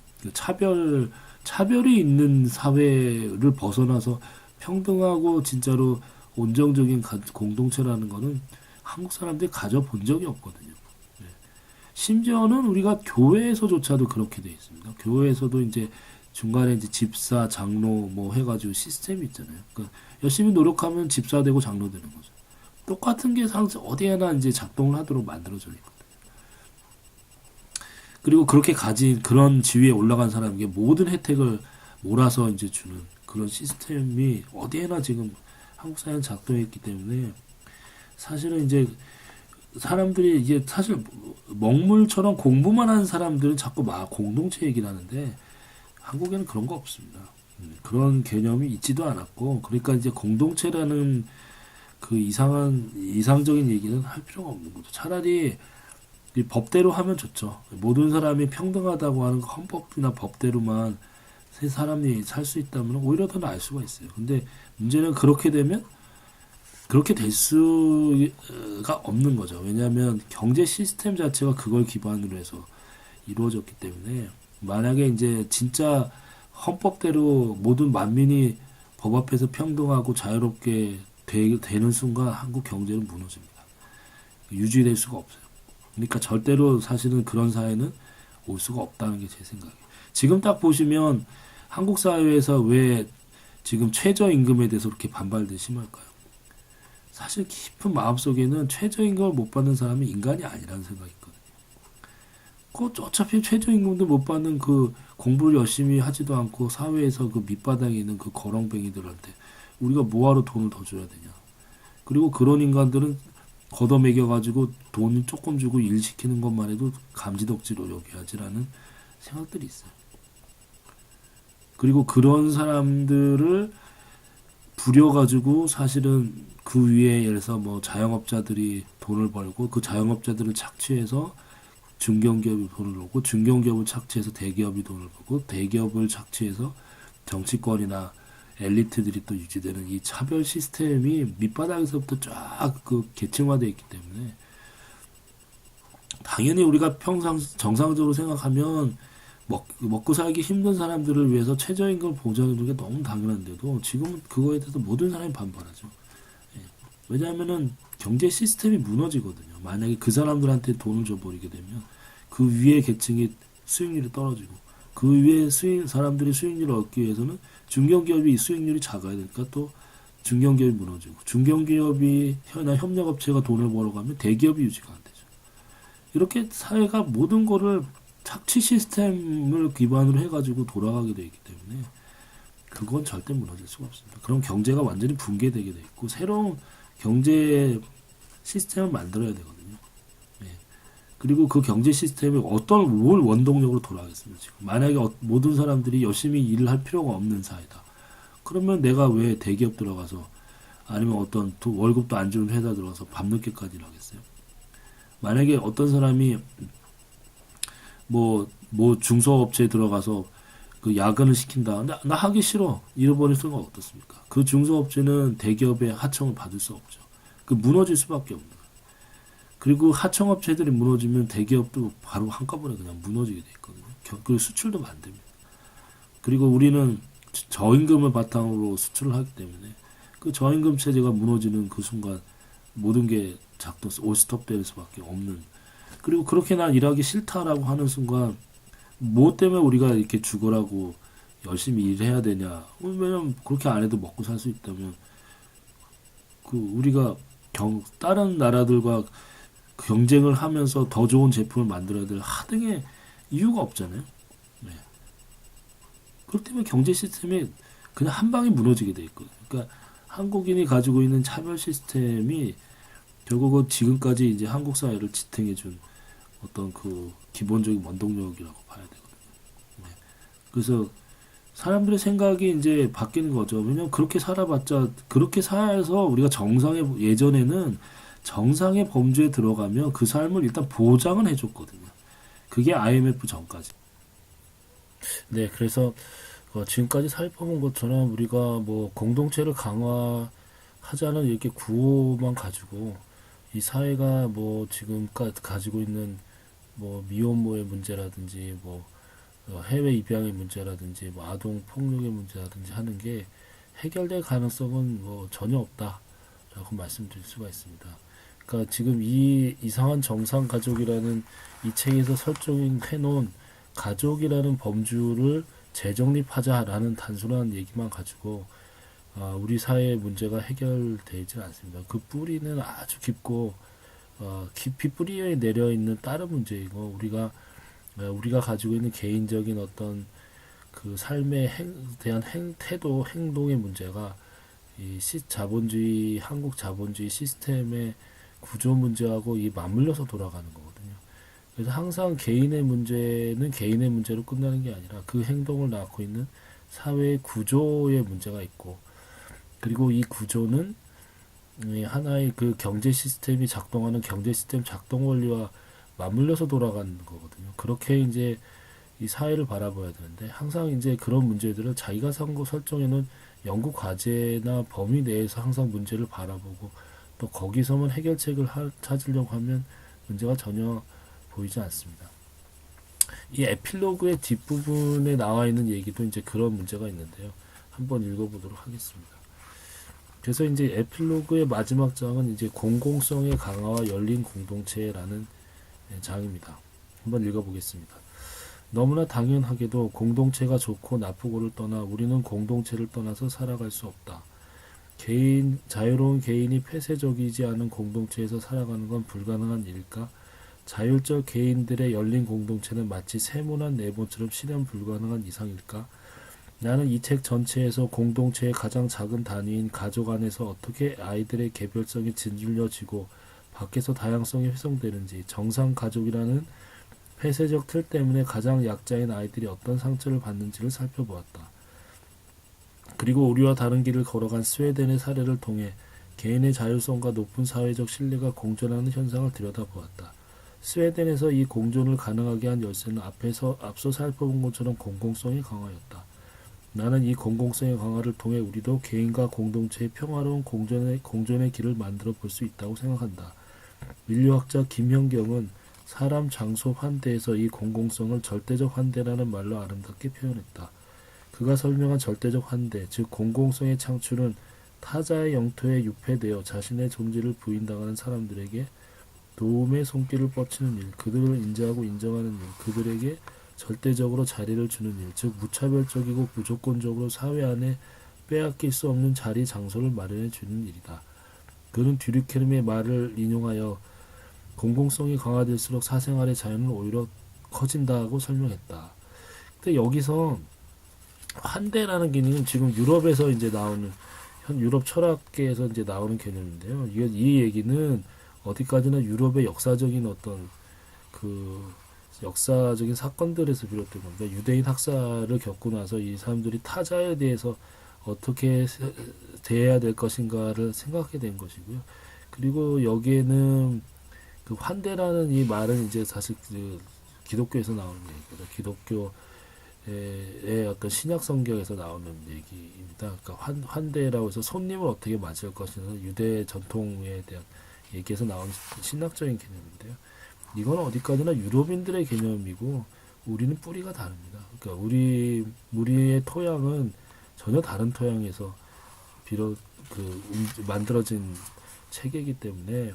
S1: 차별이 있는 사회를 벗어나서 평등하고 진짜로 온정적인 공동체라는 거는 한국 사람들이 가져본 적이 없거든요. 네. 심지어는 우리가 교회에서조차도 그렇게 돼 있습니다. 교회에서도 이제 중간에 이제 집사, 장로 뭐 해가지고 시스템이 있잖아요. 그러니까 열심히 노력하면 집사 되고 장로 되는 거죠. 똑같은 게 어디에나 이제 작동을 하도록 만들어져 있거든요. 그리고 그렇게 가진 그런 지위에 올라간 사람에게 모든 혜택을 몰아서 이제 주는 그런 시스템이 어디에나 지금 한국 사회는 작동했기 때문에 사실은 이제 사람들이 이제 사실 먹물처럼 공부만 하는 사람들은 자꾸 공동체 얘기를 하는데 한국에는 그런 거 없습니다. 그런 개념이 있지도 않았고 그러니까 이제 공동체라는 그 이상적인 얘기는 할 필요가 없는 거죠. 차라리 이 법대로 하면 좋죠. 모든 사람이 평등하다고 하는 헌법이나 법대로만 세 사람이 살 수 있다면 오히려 더 나을 수가 있어요. 근데 문제는 그렇게 되면 그렇게 될 수가 없는 거죠. 왜냐하면 경제 시스템 자체가 그걸 기반으로 해서 이루어졌기 때문에 만약에 이제 진짜 헌법대로 모든 만민이 법 앞에서 평등하고 자유롭게 되는 순간 한국 경제는 무너집니다. 유지될 수가 없어요. 그러니까 절대로 사실은 그런 사회는 올 수가 없다는 게 제 생각이에요. 지금 딱 보시면 한국 사회에서 왜 지금 최저임금에 대해서 그렇게 반발들이 심할까요? 사실 깊은 마음속에는 최저임금을 못 받는 사람이 인간이 아니라는 생각이 있거든요. 그 어차피 최저임금도 못 받는 그 공부를 열심히 하지도 않고 사회에서 그 밑바닥에 있는 그 거렁뱅이들한테 우리가 뭐하러 돈을 더 줘야 되냐. 그리고 그런 인간들은 걷어먹여가지고 돈 조금 주고 일 시키는 것만 해도 감지덕지로 여겨야지라는 생각들이 있어요. 그리고 그런 사람들을 부려가지고 사실은 그 위에 예를 들어서 뭐 자영업자들이 돈을 벌고 그 자영업자들을 착취해서 중견기업이 돈을 벌고 중견기업을 착취해서 대기업이 돈을 벌고 대기업을 착취해서 정치권이나 엘리트들이 또 유지되는 이 차별 시스템이 밑바닥에서부터 쫙 그 계층화되어 있기 때문에 당연히 우리가 평상 정상적으로 생각하면 먹고 살기 힘든 사람들을 위해서 최저임금을 보장해주는 게 너무 당연한데도 지금은 그거에 대해서 모든 사람이 반발하죠. 예. 왜냐하면은 경제 시스템이 무너지거든요. 만약에 그 사람들한테 돈을 줘버리게 되면 그 위에 계층이 수익률이 떨어지고 그 위에 사람들이 수익률을 얻기 위해서는 중견기업이 수익률이 작아야 되니까 또 중견기업이 무너지고 중견기업이나 협력업체가 돈을 벌어가면 대기업이 유지가 안 되죠. 이렇게 사회가 모든 거를 착취 시스템을 기반으로 해가지고 돌아가게 되어 있기 때문에 그건 절대 무너질 수가 없습니다. 그럼 경제가 완전히 붕괴되게 돼 있고 새로운 경제 시스템을 만들어야 되거든요. 예. 그리고 그 경제 시스템이 뭘 원동력으로 돌아가겠습니까? 지금 만약에 모든 사람들이 열심히 일을 할 필요가 없는 사회다. 그러면 내가 왜 대기업 들어가서 아니면 어떤 월급도 안 주는 회사 들어가서 밤늦게까지 일하겠어요? 만약에 어떤 사람이 뭐 중소업체에 들어가서 그 야근을 시킨다. 근데 나 하기 싫어. 잃어버릴 수가 어떻습니까? 그 중소업체는 대기업의 하청을 받을 수 없죠. 그 무너질 수밖에 없는 거예요. 그리고 하청업체들이 무너지면 대기업도 바로 한꺼번에 그냥 무너지게 돼 있거든요. 그리고 수출도 안 됩니다. 그리고 우리는 저임금을 바탕으로 수출을 하기 때문에 그 저임금 체제가 무너지는 그 순간 모든 게 작동, 올스톱 될 수밖에 없는. 그리고 그렇게 난 일하기 싫다라고 하는 순간 뭐 때문에 우리가 이렇게 죽으라고 열심히 일해야 되냐. 왜냐면 그렇게 안 해도 먹고 살 수 있다면 그 우리가 다른 나라들과 경쟁을 하면서 더 좋은 제품을 만들어야 될 하등의 이유가 없잖아요. 네. 그렇기 때문에 경제 시스템이 그냥 한 방에 무너지게 돼 있거든요. 그러니까 한국인이 가지고 있는 차별 시스템이 결국은 지금까지 이제 한국 사회를 지탱해준 어떤 그 기본적인 원동력이라고 봐야 되거든요. 네. 그래서 사람들의 생각이 이제 바뀌는 거죠. 왜냐면 그렇게 살아봤자 그렇게 살아서 우리가 예전에는 정상의 범주에 들어가면 그 삶을 일단 보장은 해줬거든요. 그게 IMF 전까지. 네, 그래서 지금까지 살펴본 것처럼 우리가 뭐 공동체를 강화하자는 이렇게 구호만 가지고 이 사회가 뭐 지금 가지고 있는 뭐 미혼모의 문제라든지 뭐 해외 입양의 문제라든지 뭐 아동 폭력의 문제라든지 하는 게 해결될 가능성은 뭐 전혀 없다라고 말씀드릴 수가 있습니다. 그러니까 지금 이 이상한 정상 가족이라는 이 책에서 설정해놓은 가족이라는 범주를 재정립하자라는 단순한 얘기만 가지고 우리 사회의 문제가 해결되지 않습니다. 그 뿌리는 아주 깊고 깊이 뿌리에 내려 있는 다른 문제이고 우리가 가지고 있는 개인적인 어떤 그 삶에 대한 태도, 행동의 문제가 이 한국 자본주의 시스템의 구조 문제하고 이 맞물려서 돌아가는 거거든요. 그래서 항상 개인의 문제는 개인의 문제로 끝나는 게 아니라 그 행동을 낳고 있는 사회의 구조의 문제가 있고, 그리고 이 구조는 하나의 그 경제 시스템이 작동하는 경제 시스템 작동 원리와 맞물려서 돌아가는 거거든요. 그렇게 이제 이 사회를 바라봐야 되는데, 항상 이제 그런 문제들을 자기가 설정해놓은 연구 과제나 범위 내에서 항상 문제를 바라보고 또 거기서만 해결책을 찾으려고 하면 문제가 전혀 보이지 않습니다. 이 에필로그의 뒷부분에 나와 있는 얘기도 이제 그런 문제가 있는데요. 한번 읽어보도록 하겠습니다. 그래서 이제 에필로그의 마지막 장은 이제 공공성의 강화와 열린 공동체라는 장입니다. 한번 읽어보겠습니다. 너무나 당연하게도 공동체가 좋고 나쁘고를 떠나 우리는 공동체를 떠나서 살아갈 수 없다. 자유로운 개인이 폐쇄적이지 않은 공동체에서 살아가는 건 불가능한 일일까? 자율적 개인들의 열린 공동체는 마치 세모난 네모처럼 실현 불가능한 이상일까? 나는 이 책 전체에서 공동체의 가장 작은 단위인 가족 안에서 어떻게 아이들의 개별성이 짓눌려지고 밖에서 다양성이 훼손되는지, 정상 가족이라는 폐쇄적 틀 때문에 가장 약자인 아이들이 어떤 상처를 받는지를 살펴보았다. 그리고 우리와 다른 길을 걸어간 스웨덴의 사례를 통해 개인의 자율성과 높은 사회적 신뢰가 공존하는 현상을 들여다보았다. 스웨덴에서 이 공존을 가능하게 한 열쇠는 앞서 살펴본 것처럼 공공성이 강화였다. 나는 이 공공성의 강화를 통해 우리도 개인과 공동체의 평화로운 공존의 길을 만들어 볼 수 있다고 생각한다. 인류학자 김현경은 사람, 장소, 환대에서 이 공공성을 절대적 환대라는 말로 아름답게 표현했다. 그가 설명한 절대적 환대, 즉 공공성의 창출은 타자의 영토에 유폐되어 자신의 존재를 부인당하는 사람들에게 도움의 손길을 뻗치는 일, 그들을 인지하고 인정하는 일, 그들에게 절대적으로 자리를 주는 일, 즉 무차별적이고 무조건적으로 사회 안에 빼앗길 수 없는 자리, 장소를 마련해 주는 일이다. 그는 듀르케름의 말을 인용하여 공공성이 강화될수록 사생활의 자유는 오히려 커진다고 설명했다. 근데 여기서 환대라는 개념은 지금 유럽에서 이제 나오는 유럽 철학계에서 이제 나오는 개념인데요. 이 얘기는 어디까지나 유럽의 역사적인 어떤 그 역사적인 사건들에서 비롯된 겁니다. 유대인 학살을 겪고 나서 이 사람들이 타자에 대해서 어떻게 대해야 될 것인가를 생각하게 된 것이고요. 그리고 여기에는 그 환대라는 이 말은 이제 사실 그 기독교에서 나오는 얘기거든요. 기독교의 어떤 신약 성경에서 나오는 얘기입니다. 그러니까 환대라고 해서 손님을 어떻게 맞을 것이냐 유대 전통에 대한 얘기에서 나오는 신학적인 개념인데요. 이건 어디까지나 유럽인들의 개념이고 우리는 뿌리가 다릅니다. 그러니까 우리의 토양은 전혀 다른 토양에서 비롯 만들어진 체계이기 때문에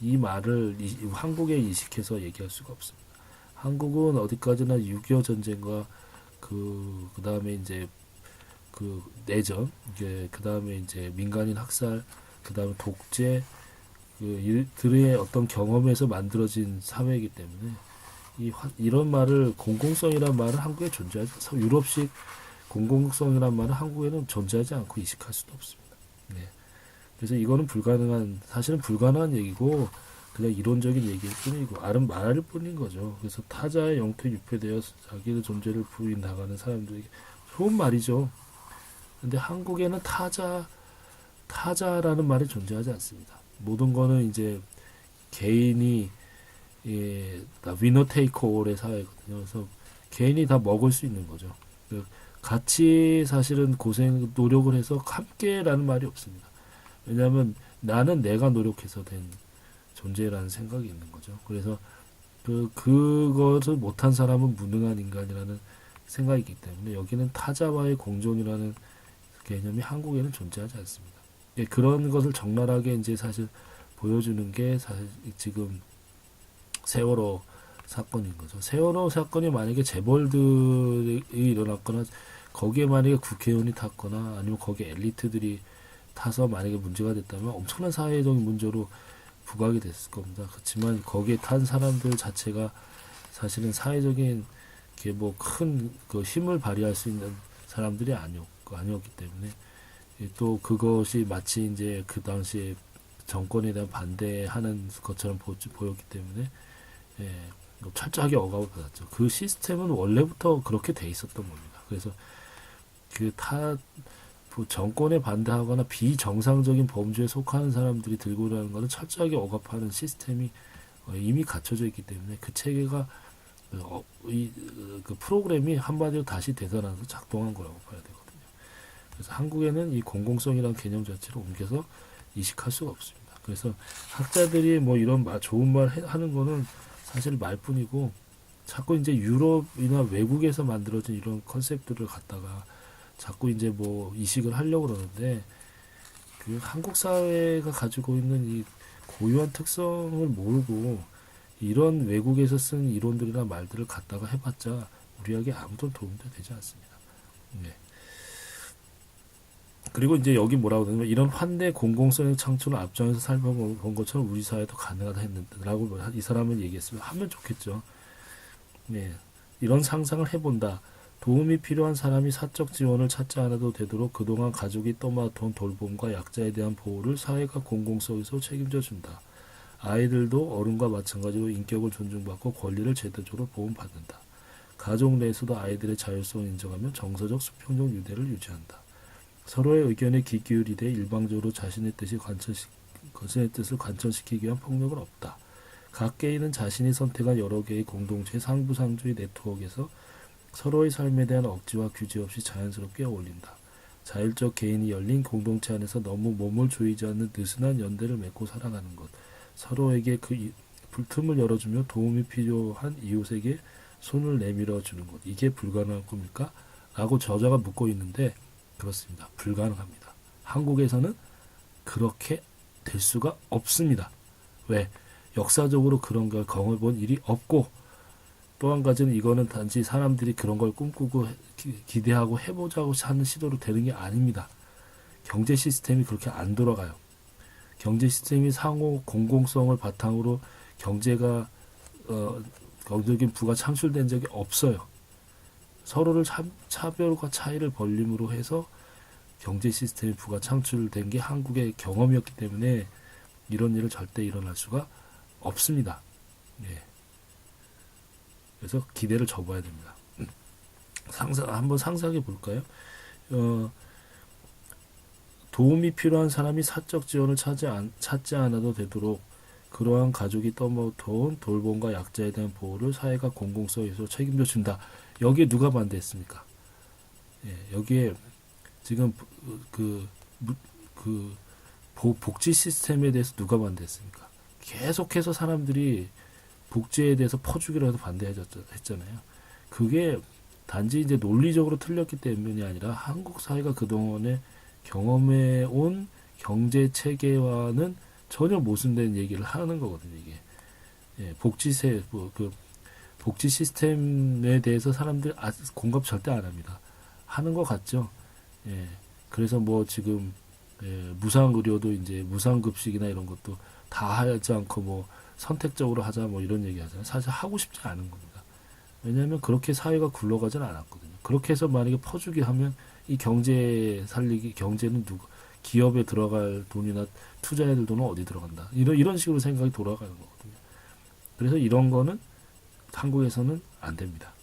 S1: 이 말을 한국에 이식해서 얘기할 수가 없습니다. 한국은 어디까지나 6.25 전쟁과 그 다음에 이제 그 내전, 그 다음에 이제 민간인 학살, 그 다음에 독재, 들의 어떤 경험에서 만들어진 사회이기 때문에 이런 말을 공공성이란 말은 한국에 존재하지, 유럽식 공공성이란 말은 한국에는 존재하지 않고 이식할 수도 없습니다. 네. 그래서 이거는 사실은 불가능한 얘기고 그냥 이론적인 얘기일 뿐이고 말할 뿐인 거죠. 그래서 타자의 영토에 유폐되어 자기의 존재를 부인 나가는 사람들에게 좋은 말이죠. 근데 한국에는 타자라는 말이 존재하지 않습니다. 모든 거는 이제 개인이 다 위너 테이크 올의 사회거든요. 그래서 개인이 다 먹을 수 있는 거죠. 같이 사실은 노력을 해서 함께라는 말이 없습니다. 왜냐하면 나는 내가 노력해서 된 존재라는 생각이 있는 거죠. 그래서 그것을 못한 사람은 무능한 인간이라는 생각이 있기 때문에 여기는 타자와의 공존이라는 개념이 한국에는 존재하지 않습니다. 그런 것을 적나라하게 이제 사실 보여주는 게 사실 지금 세월호 사건인 거죠. 세월호 사건이 만약에 재벌들이 일어났거나 거기에 만약에 국회의원이 탔거나 아니면 거기에 엘리트들이 타서 만약에 문제가 됐다면 엄청난 사회적인 문제로 부각이 됐을 겁니다. 그렇지만 거기에 탄 사람들 자체가 사실은 사회적인 큰 힘을 발휘할 수 있는 사람들이 아니었기 때문에 또 그것이 마치 이제 그 당시에 정권에 대한 반대하는 것처럼 보였기 때문에 철저하게 억압을 받았죠. 그 시스템은 원래부터 그렇게 돼 있었던 겁니다. 그래서 정권에 반대하거나 비정상적인 범죄에 속하는 사람들이 들고 일하는 것은 철저하게 억압하는 시스템이 이미 갖춰져 있기 때문에 그 체계가 그 프로그램이 한마디로 다시 되살아나서 작동한 거라고 봐야 되거든요. 그래서 한국에는 이 공공성이라는 개념 자체를 옮겨서 이식할 수가 없습니다. 그래서 학자들이 뭐 이런 좋은 말 하는 거는 사실 말뿐이고 자꾸 이제 유럽이나 외국에서 만들어진 이런 컨셉들을 갖다가 자꾸 이제 뭐 이식을 하려고 그러는데 한국 사회가 가지고 있는 이 고유한 특성을 모르고 이런 외국에서 쓴 이론들이나 말들을 갖다가 해봤자 우리에게 아무도 도움도 되지 않습니다. 네. 그리고 이제 여기 뭐라고 하냐면 이런 환대 공공성의 창출을 앞장에서 살펴본 것처럼 우리 사회도 가능하다 했는데라고 이 사람은 얘기했으면 하면 좋겠죠. 네. 이런 상상을 해본다. 도움이 필요한 사람이 사적 지원을 찾지 않아도 되도록 그동안 가족이 떠맡아온 돌봄과 약자에 대한 보호를 사회가 공공성에서 책임져 준다. 아이들도 어른과 마찬가지로 인격을 존중받고 권리를 제도적으로 보호받는다. 가족 내에서도 아이들의 자율성을 인정하며 정서적 수평적 유대를 유지한다. 서로의 의견에 귀 기울이되 일방적으로 자신의 뜻을 관철시키기 위한 폭력은 없다. 각 개인은 자신이 선택한 여러 개의 공동체 상부상조의 네트워크에서 서로의 삶에 대한 억지와 규제 없이 자연스럽게 어울린다. 자율적 개인이 열린 공동체 안에서 너무 몸을 조이지 않는 느슨한 연대를 맺고 살아가는 것. 서로에게 그 틈을 열어주며 도움이 필요한 이웃에게 손을 내밀어 주는 것. 이게 불가능한 겁니까? 라고 저자가 묻고 있는데 그렇습니다. 불가능합니다. 한국에서는 그렇게 될 수가 없습니다. 왜? 역사적으로 그런 걸 경험해본 일이 없고 또 한 가지는 이거는 단지 사람들이 그런 걸 꿈꾸고 기대하고 해보자고 하는 시도로 되는 게 아닙니다. 경제 시스템이 그렇게 안 돌아가요. 경제 시스템이 상호 공공성을 바탕으로 경제가 경제적인 부가 창출된 적이 없어요. 서로를 차별과 차이를 벌림으로 해서 경제 시스템의 부가 창출된 게 한국의 경험이었기 때문에 이런 일은 절대 일어날 수가 없습니다. 예. 그래서 기대를 접어야 됩니다. 한번 상상해 볼까요? 도움이 필요한 사람이 사적 지원을 찾지 않아도 되도록 그러한 가족이 떠맡아온 돌봄과 약자에 대한 보호를 사회가 공공성에서 책임져 준다. 여기에 누가 반대했습니까? 예, 여기에 지금 복지 시스템에 대해서 누가 반대했습니까? 계속해서 사람들이 복지에 대해서 퍼주기로 해서 반대했잖아요. 그게 단지 이제 논리적으로 틀렸기 때문이 아니라 한국 사회가 그동안에 경험해온 경제 체계와는 전혀 모순된 얘기를 하는 거거든요. 이게 예, 복지 시스템에 대해서 사람들 공감 절대 안 합니다. 하는 것 같죠. 예, 그래서 뭐 지금 무상 의료도 이제 무상 급식이나 이런 것도 다 하지 않고 뭐 선택적으로 하자 뭐 이런 얘기 하잖아요. 사실 하고 싶지 않은 겁니다. 왜냐하면 그렇게 사회가 굴러가지는 않았거든요. 그렇게 해서 만약에 퍼주기 하면 이 경제는 기업에 들어갈 돈이나 투자해야 될 돈은 어디 들어간다. 이런 식으로 생각이 돌아가는 거거든요. 그래서 이런 거는 한국에서는 안 됩니다.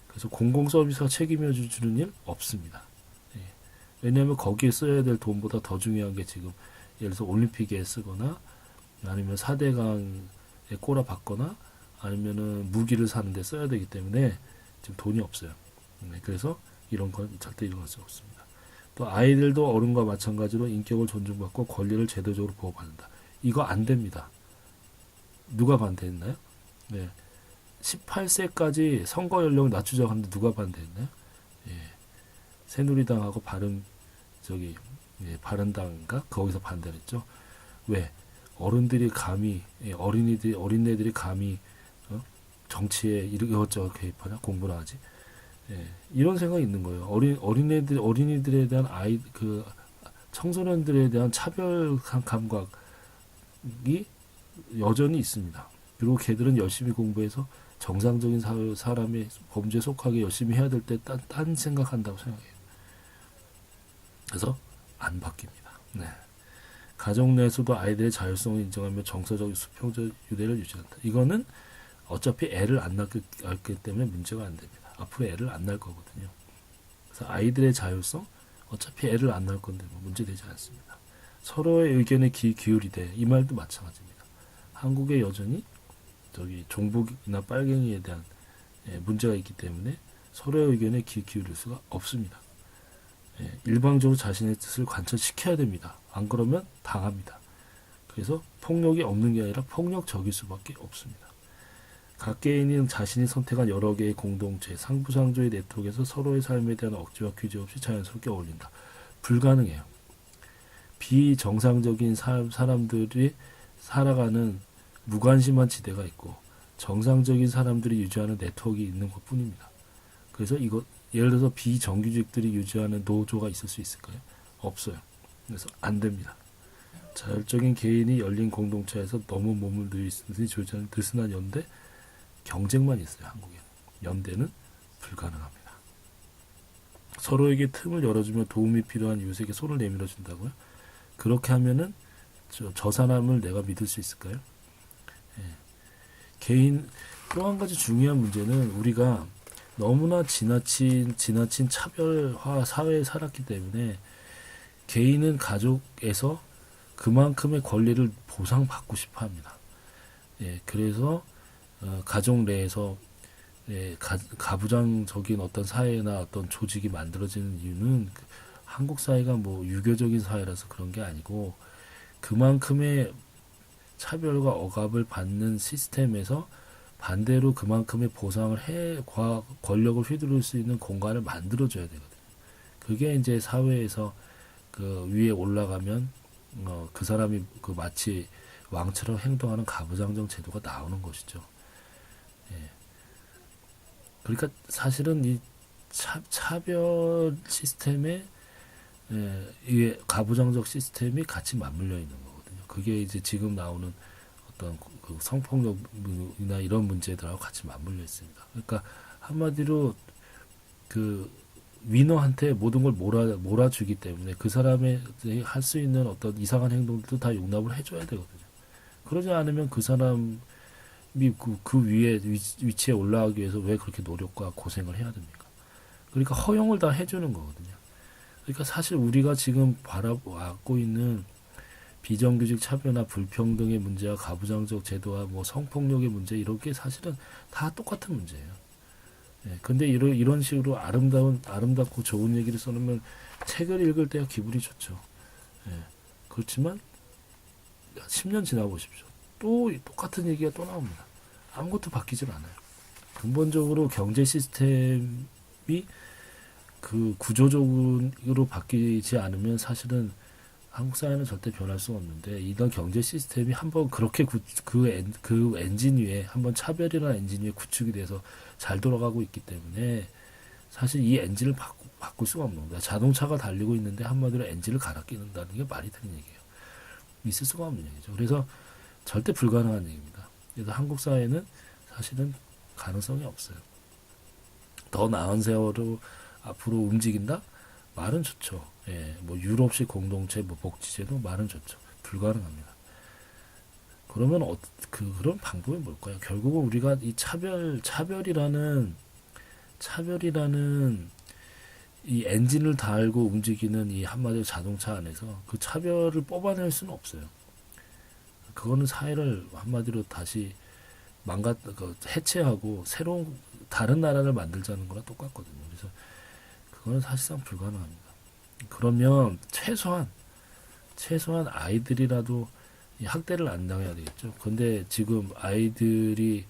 S1: 그래서 공공 서비스가 책임져 주는 일 없습니다. 예. 왜냐하면 거기에 써야 될 돈보다 더 중요한 게 지금 예를 들어서 올림픽에 쓰거나 아니면 4대강에 꼬라 박거나 아니면은 무기를 사는데 써야 되기 때문에 지금 돈이 없어요. 그래서 이런 건 절대 일어날 수 없습니다. 또 아이들도 어른과 마찬가지로 인격을 존중받고 권리를 제도적으로 보호받는다. 이거 안 됩니다. 누가 반대했나요? 네. 18세까지 선거 연령을 낮추자고 하는데 누가 반대했나요? 예. 새누리당하고 바른당인가? 거기서 반대를 했죠. 왜? 어른들이 감히, 어린애들이 감히, 정치에 이것저것 개입하냐? 공부나 하지? 예. 이런 생각이 있는 거예요. 어린이들에 대한 청소년들에 대한 차별한 감각이 여전히 있습니다. 그리고 걔들은 열심히 공부해서 정상적인 사람의 범죄에 속하게 열심히 해야 될 때 딴 생각한다고 생각해요. 그래서 안 바뀝니다. 네. 가족 내에서도 아이들의 자율성을 인정하며 정서적 수평적 유대를 유지한다. 이거는 어차피 애를 안 낳기 때문에 문제가 안 됩니다. 앞으로 애를 안 낳을 거거든요. 그래서 아이들의 자율성 어차피 애를 안 낳을 건데 뭐 문제되지 않습니다. 서로의 의견에 귀 기울이되 이 말도 마찬가지입니다. 한국에 여전히 종북이나 빨갱이에 대한 문제가 있기 때문에 서로의 의견에 귀 기울일 수가 없습니다. 일방적으로 자신의 뜻을 관철시켜야 됩니다. 안 그러면 당합니다. 그래서 폭력이 없는 게 아니라 폭력적일 수밖에 없습니다. 각 개인은 자신이 선택한 여러 개의 공동체, 상부상조의 네트워크에서 서로의 삶에 대한 억지와 규제 없이 자연스럽게 어울린다. 불가능해요. 비정상적인 사람들이 살아가는 무관심한 지대가 있고 정상적인 사람들이 유지하는 네트워크가 있는 것뿐입니다. 그래서 이거 예를 들어서 비정규직들이 유지하는 노조가 있을 수 있을까요? 없어요. 그래서 안 됩니다. 자율적인 개인이 열린 공동체에서 너무 몸을 누이듯이 조직하는 느슨한 연대, 경쟁만 있어요. 한국에 연대는 불가능합니다. 서로에게 틈을 열어주며 도움이 필요한 이웃에게 손을 내밀어 준다고요? 그렇게 하면은 저 사람을 내가 믿을 수 있을까요? 예. 개인 또 한 가지 중요한 문제는 우리가 너무나 지나친 차별화 사회에 살았기 때문에 개인은 가족에서 그만큼의 권리를 보상받고 싶어 합니다. 예, 그래서 가족 내에서 가부장적인 어떤 사회나 어떤 조직이 만들어지는 이유는 한국 사회가 뭐 유교적인 사회라서 그런 게 아니고 그만큼의 차별과 억압을 받는 시스템에서 반대로 그만큼의 보상을 권력을 휘두를 수 있는 공간을 만들어줘야 되거든요. 그게 이제 사회에서 그 위에 올라가면 그 사람이 그 마치 왕처럼 행동하는 가부장적 제도가 나오는 것이죠. 예. 그러니까 사실은 이 차별 시스템에 이 가부장적 시스템이 같이 맞물려 있는 거거든요. 그게 이제 지금 나오는 어떤 그 성폭력이나 이런 문제들하고 같이 맞물려 있습니다. 그러니까 한마디로 그 위너한테 모든 걸 몰아주기 때문에 그 사람의 할 수 있는 어떤 이상한 행동들도 다 용납을 해줘야 되거든요. 그러지 않으면 그 사람이 그 위에 위치에 올라가기 위해서 왜 그렇게 노력과 고생을 해야 됩니까? 그러니까 허용을 다 해주는 거거든요. 그러니까 사실 우리가 지금 바라보고 있는 비정규직 차별이나 불평등의 문제와 가부장적 제도와 뭐 성폭력의 문제 이런 게 사실은 다 똑같은 문제예요. 예, 근데 이런 식으로 아름답고 좋은 얘기를 써놓으면 책을 읽을 때야 기분이 좋죠. 예, 그렇지만 10년 지나 보십시오. 또 똑같은 얘기가 또 나옵니다. 아무것도 바뀌질 않아요. 근본적으로 경제 시스템이 그 구조적으로 바뀌지 않으면 사실은 한국 사회는 절대 변할 수가 없는데 이런 경제 시스템이 한번 그렇게 그 엔진 위에 한번 차별이라는 엔진 위에 구축이 돼서 잘 돌아가고 있기 때문에 사실 이 엔진을 바꿀 수가 없는 겁니다. 자동차가 달리고 있는데 한마디로 엔진을 갈아 끼는다는 게 말이 되는 얘기예요. 있을 수가 없는 얘기죠. 그래서 절대 불가능한 얘기입니다. 그래서 한국 사회는 사실은 가능성이 없어요. 더 나은 세월로 앞으로 움직인다? 말은 좋죠. 예, 뭐 유럽식 공동체, 뭐 복지제도 말은 좋죠. 불가능합니다. 그러면 그런 방법이 뭘까요? 결국은 우리가 이 차별이라는 이 엔진을 달고 움직이는 이 한마디로 자동차 안에서 그 차별을 뽑아낼 수는 없어요. 그거는 사회를 한마디로 다시 해체하고 새로운 다른 나라를 만들자는 거랑 똑같거든요. 그래서 그거는 사실상 불가능합니다. 그러면 최소한 아이들이라도 이 학대를 안 당해야 되겠죠. 근데 지금 아이들이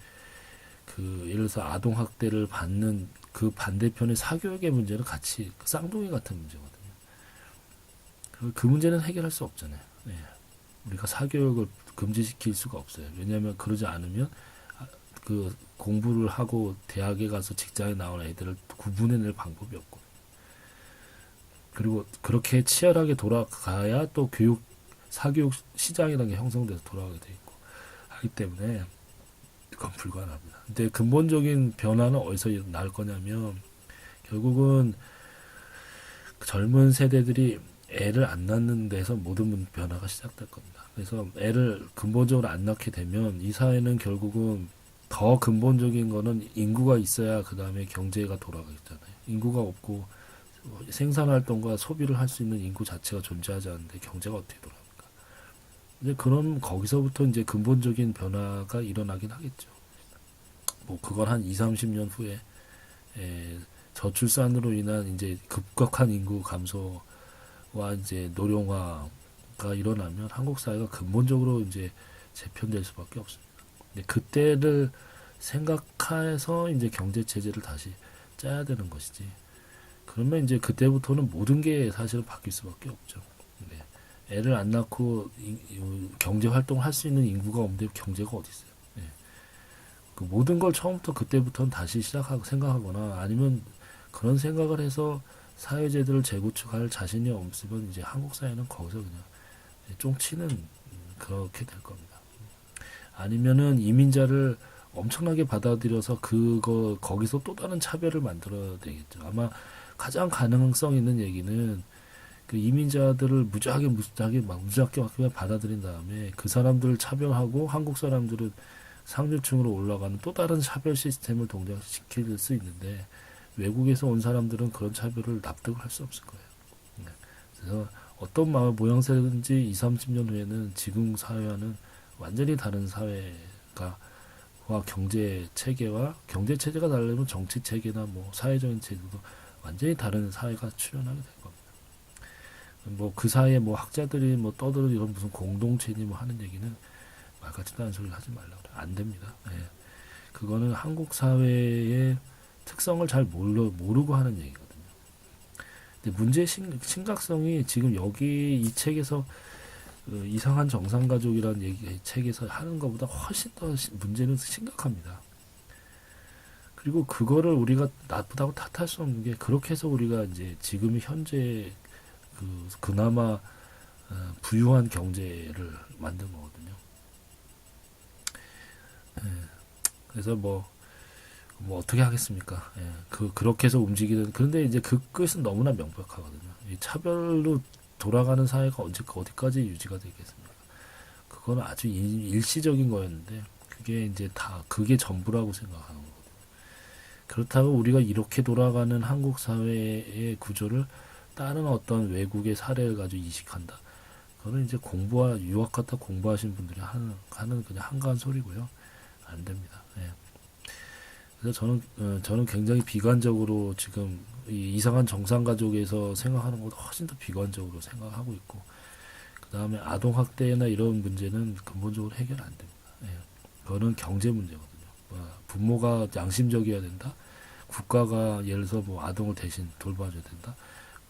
S1: 예를 들어서 아동 학대를 받는 그 반대편의 사교육의 문제는 같이 쌍둥이 같은 문제거든요. 그 문제는 해결할 수 없잖아요. 네. 우리가 사교육을 금지시킬 수가 없어요. 왜냐하면 그러지 않으면 그 공부를 하고 대학에 가서 직장에 나온 애들을 구분해낼 방법이 없고, 그리고 그렇게 치열하게 돌아가야 또 사교육 시장이라는 게 형성돼서 돌아가게 돼 있고 하기 때문에 그건 불가능합니다. 근데 근본적인 변화는 어디서 날 거냐면 결국은 젊은 세대들이 애를 안 낳는 데서 모든 변화가 시작될 겁니다. 그래서 애를 근본적으로 안 낳게 되면 이 사회는 결국은 더 근본적인 거는 인구가 있어야 그 다음에 경제가 돌아가겠잖아요. 인구가 없고 생산활동과 소비를 할 수 있는 인구 자체가 존재하지 않는데 경제가 어떻게 돌아갑니까? 이제 그럼 거기서부터 이제 근본적인 변화가 일어나긴 하겠죠. 뭐 그건 한 2, 30년 후에 저출산으로 인한 이제 급격한 인구 감소와 이제 노령화가 일어나면 한국 사회가 근본적으로 이제 재편될 수밖에 없습니다. 근데 그때를 생각해서 이제 경제 체제를 다시 짜야 되는 것이지. 그러면 이제 그때부터는 모든 게 사실은 바뀔 수밖에 없죠. 네. 애를 안 낳고 경제 활동을 할 수 있는 인구가 없는데 경제가 어디 있어요? 네. 그 모든 걸 처음부터 그때부터는 다시 시작하고 생각하거나 아니면 그런 생각을 해서 사회제도를 재구축할 자신이 없으면 이제 한국 사회는 거기서 그냥 쫑치는 그렇게 될 겁니다. 아니면은 이민자를 엄청나게 받아들여서 거기서 또 다른 차별을 만들어야 되겠죠. 아마 가장 가능성 있는 얘기는 그 이민자들을 무지하게 막 그냥 받아들인 다음에 그 사람들을 차별하고 한국 사람들은 상류층으로 올라가는 또 다른 차별 시스템을 동작시킬 수 있는데 외국에서 온 사람들은 그런 차별을 납득을 할 수 없을 거예요. 네. 그래서 어떤 마을 모양새든지 20, 30년 후에는 지금 사회와는 완전히 다른 사회가 경제 체제가 다르면 정치 체계나 뭐 사회적인 체제도 완전히 다른 사회가 출현하게 될 겁니다. 뭐 그 사이에 뭐 학자들이 뭐 떠들어 이런 무슨 공동체니 뭐 하는 얘기는 말 같지도 않은 소리 하지 말라 그래. 안 됩니다. 예. 그거는 한국 사회의 특성을 잘 모르고 하는 얘기거든요. 근데 문제의 심각성이 지금 여기 이 책에서 그 이상한 정상가족이라는 책에서 하는 것보다 훨씬 더 문제는 심각합니다. 그리고 그거를 우리가 나쁘다고 탓할 수 없는 게 그렇게 해서 우리가 이제 지금 현재 그나마 부유한 경제를 만든 거거든요. 예. 그래서 뭐 어떻게 하겠습니까? 예. 그렇게 해서 움직이는 그런데 이제 그 끝은 너무나 명백하거든요. 이 차별로 돌아가는 사회가 어디까지 유지가 되겠습니까? 그거는 아주 일시적인 거였는데 그게 이제 그게 전부라고 생각하는 거거든요. 그렇다고 우리가 이렇게 돌아가는 한국 사회의 구조를 다른 어떤 외국의 사례를 가지고 이식한다. 그거는 이제 유학 갔다 공부하신 분들이 하는 그냥 한가한 소리고요. 안 됩니다. 예. 그래서 저는 굉장히 비관적으로 지금 이 이상한 정상가족에서 생각하는 것보다 훨씬 더 비관적으로 생각하고 있고, 그 다음에 아동학대나 이런 문제는 근본적으로 해결 안 됩니다. 예. 그거는 경제 문제거든요. 부모가 양심적이어야 된다. 국가가 예를 들어서 뭐 아동을 대신 돌봐줘야 된다.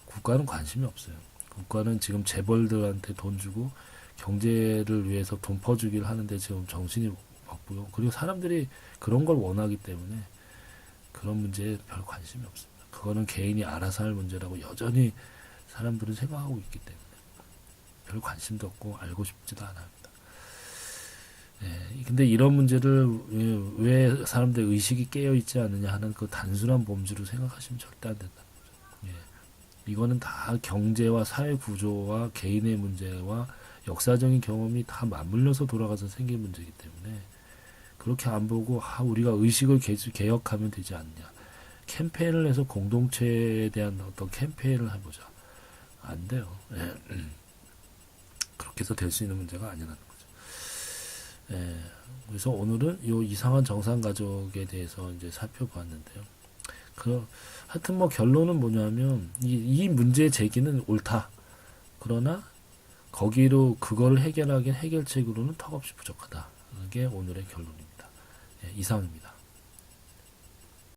S1: 국가는 관심이 없어요. 국가는 지금 재벌들한테 돈 주고 경제를 위해서 돈 퍼주기를 하는데 지금 정신이 없고요. 그리고 사람들이 그런 걸 원하기 때문에 그런 문제에 별 관심이 없습니다. 그거는 개인이 알아서 할 문제라고 여전히 사람들은 생각하고 있기 때문에 별 관심도 없고 알고 싶지도 않아요. 예, 근데 이런 문제를 왜 사람들 의식이 깨어 있지 않느냐 하는 그 단순한 범주로 생각하시면 절대 안 된다는 거죠. 예, 이거는 다 경제와 사회 구조와 개인의 문제와 역사적인 경험이 다 맞물려서 돌아가서 생긴 문제이기 때문에 그렇게 안 보고 우리가 의식을 개혁하면 되지 않냐. 캠페인을 해서 공동체에 대한 어떤 캠페인을 해보자. 안 돼요. 예. 그렇게 해서 될 수 있는 문제가 아니라는 거죠. 예, 그래서 오늘은 이 이상한 정상가족에 대해서 이제 살펴봤는데요. 하여튼 뭐 결론은 뭐냐면 이 문제 제기는 옳다. 그러나 거기로 그걸 해결하기엔 해결책으로는 턱없이 부족하다. 이게 오늘의 결론입니다. 예, 이상입니다.